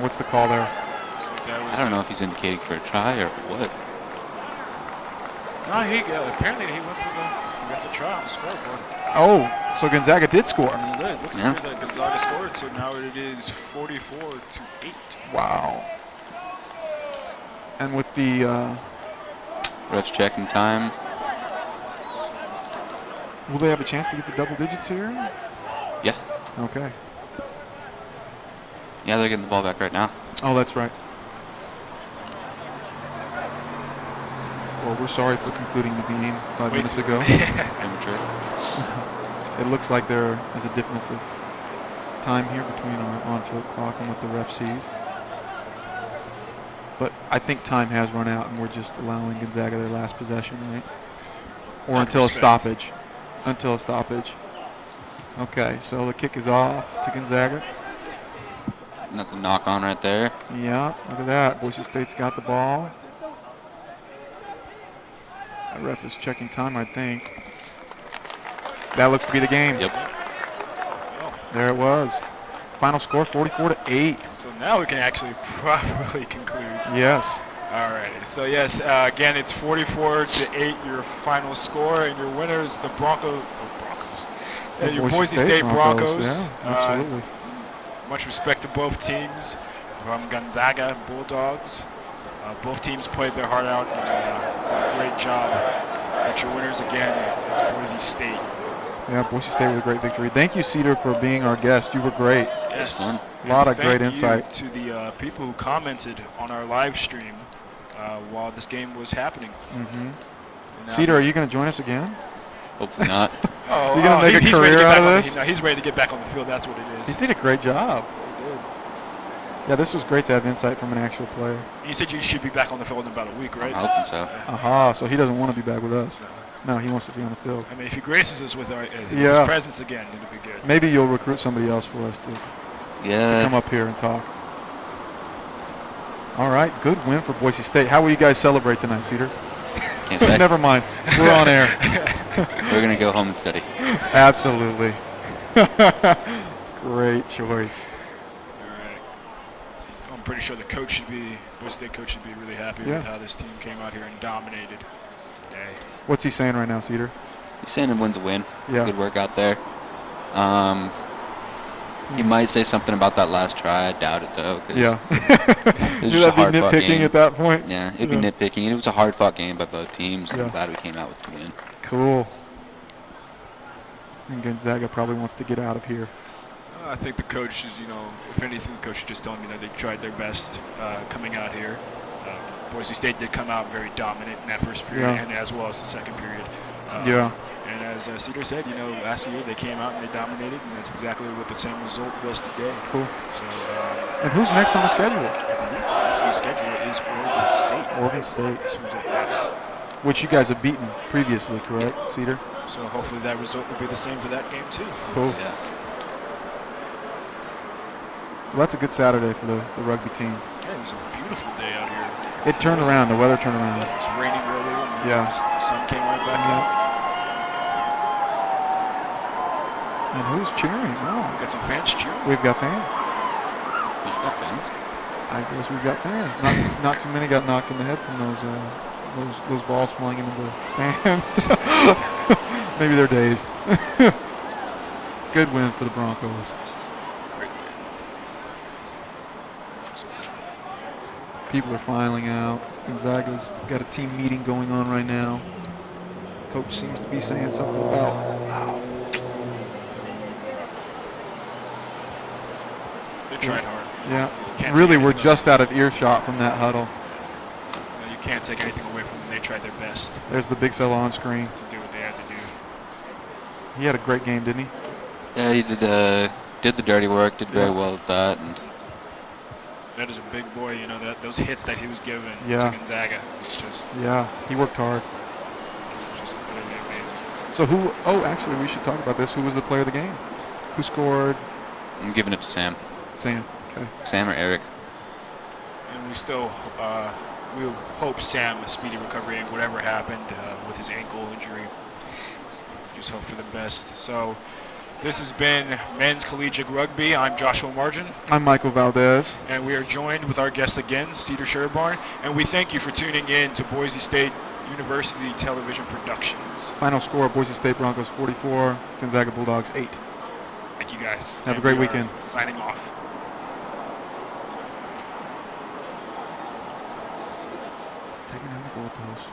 B: What's the call there?
D: I don't know if he's indicating for a try or what.
A: No, apparently he went for he got the try on the scoreboard.
B: Oh, so Gonzaga did score.
A: And it looks
D: Yeah.
A: like that Gonzaga scored, so now it is 44-8.
B: Wow. And with the
D: Ref's checking time.
B: will they have a chance to get the double digits here?
D: Yeah.
B: Okay.
D: Yeah, they're getting the ball back right now.
B: Oh, that's right. Well, we're sorry for concluding the game 5 minutes ago.
D: Immature.
B: It looks like there is a difference of time here between our on-field clock and what the ref sees. But I think time has run out, and we're just allowing Gonzaga their last possession, right? Or until a stoppage. Until a stoppage. Okay, so the kick is off to Gonzaga.
D: And that's a knock on right there.
B: Yeah, look at that. Boise State's got the ball. That ref is checking time, I think. That looks to be the game.
D: Yep.
B: There it was. Final score 44-8.
A: So now we can actually properly conclude.
B: Yes.
A: All right. So yes, again, it's 44-8 your final score, and your winner is the Broncos. Your Boise State Broncos.
B: Yeah, absolutely.
A: Much respect to both teams from Gonzaga and Bulldogs. Both teams played their heart out and did a great job. But your winners again is Boise State.
B: Yeah, Boise State with a great victory. Thank you, Cedar, for being our guest. You were great.
A: Yes.
B: A lot of great insight.
A: Thank you to the people who commented on our live stream while this game was happening.
B: Cedar, are you going to join us again?
D: Hopefully not.
B: You gonna make a career out of this?
A: He's ready to get back on the field. That's what it is.
B: He did a great job.
A: He did.
B: Yeah, this was great to have insight from an actual player.
A: You said you should be back on the field in about a week, right?
D: I'm hoping so.
B: Aha, so he doesn't want to be back with us. No, he wants to be on the field.
A: I mean, if he graces us with his presence again, it'll be good.
B: Maybe you'll recruit somebody else for us to come up here and talk. All right, good win for Boise State. How will you guys celebrate tonight, Cedar?
D: Can't say.
B: Never mind. We're on air.
D: We're going to go home and study.
B: Absolutely. Great choice.
A: All right. I'm pretty sure the Boise State coach should be really happy with how this team came out here and dominated today.
B: What's he saying right now, Cedar?
D: He's saying a win's a win.
B: Yeah.
D: Good work out there. He might say something about that last try. I doubt it, though.
B: Yeah.
D: It was
B: You'd
D: just a
B: be
D: hard-fought
B: nitpicking
D: game.
B: at that point?
D: Yeah, it'd be nitpicking. It was a hard-fought game by both teams, and
B: Yeah.
D: I'm glad we came out with the win.
B: Cool. And Gonzaga probably wants to get out of here.
A: I think the coach is, if anything, the coach is just telling me that they tried their best coming out here. Boise State did come out very dominant in that first period and as well as the second period. And as Cedar said, last year they came out and they dominated, and that's exactly what the same result was today.
B: Cool.
A: So,
B: and who's next on the schedule?
A: I believe next on the schedule is Oregon State.
B: Oregon State.
A: That's who's up next.
B: Which you guys have beaten previously, correct, Cedar?
A: So hopefully that result will be the same for that game too.
B: Cool.
D: Yeah.
B: Well, that's a good Saturday for the rugby team.
A: Yeah, it was a beautiful day out here.
B: It turned around. The weather turned around.
A: It was raining earlier, and
B: Yeah.
A: the sun came right back out.
B: And who's cheering? Oh,
A: Got some fans cheering.
B: we've got fans.
D: He's got fans.
B: I guess we've got fans. Not too many got knocked in the head from those balls flying into the stands. Maybe they're dazed. Good win for the Broncos. People are filing out. Gonzaga's got a team meeting going on right now. Coach seems to be saying something about, wow.
A: They tried hard.
B: Yeah.
A: Can't
B: Really,
A: take
B: we're
A: anything
B: just out of earshot from that huddle.
A: You can't take anything away from them. They tried their best
B: There's the big fella on screen.
A: to do what they had to do.
B: He had a great game, didn't he?
D: Yeah, he did the dirty work, did very well at that, and
A: That is a big boy, you know, those hits that he was given
B: Yeah.
A: to Gonzaga. It's just
B: Yeah, he worked hard.
A: literally amazing.
B: So actually, we should talk about this. Who was the player of the game? Who scored?
D: I'm giving it to Sam.
B: Sam. Okay.
D: Sam or Eric.
A: And we still, we hope Sam a speedy recovery and whatever happened with his ankle injury. Just hope for the best. So this has been Men's Collegiate Rugby. I'm Joshua Margin.
B: I'm Michael Valdez.
A: And we are joined with our guest again, Cedar Sherbarn. And we thank you for tuning in to Boise State University Television Productions.
B: Final score, Boise State Broncos 44, Gonzaga Bulldogs 8.
A: Thank you guys.
B: Have a
A: And
B: great
A: we are
B: weekend.
A: Signing off.
B: Taking down the goalpost.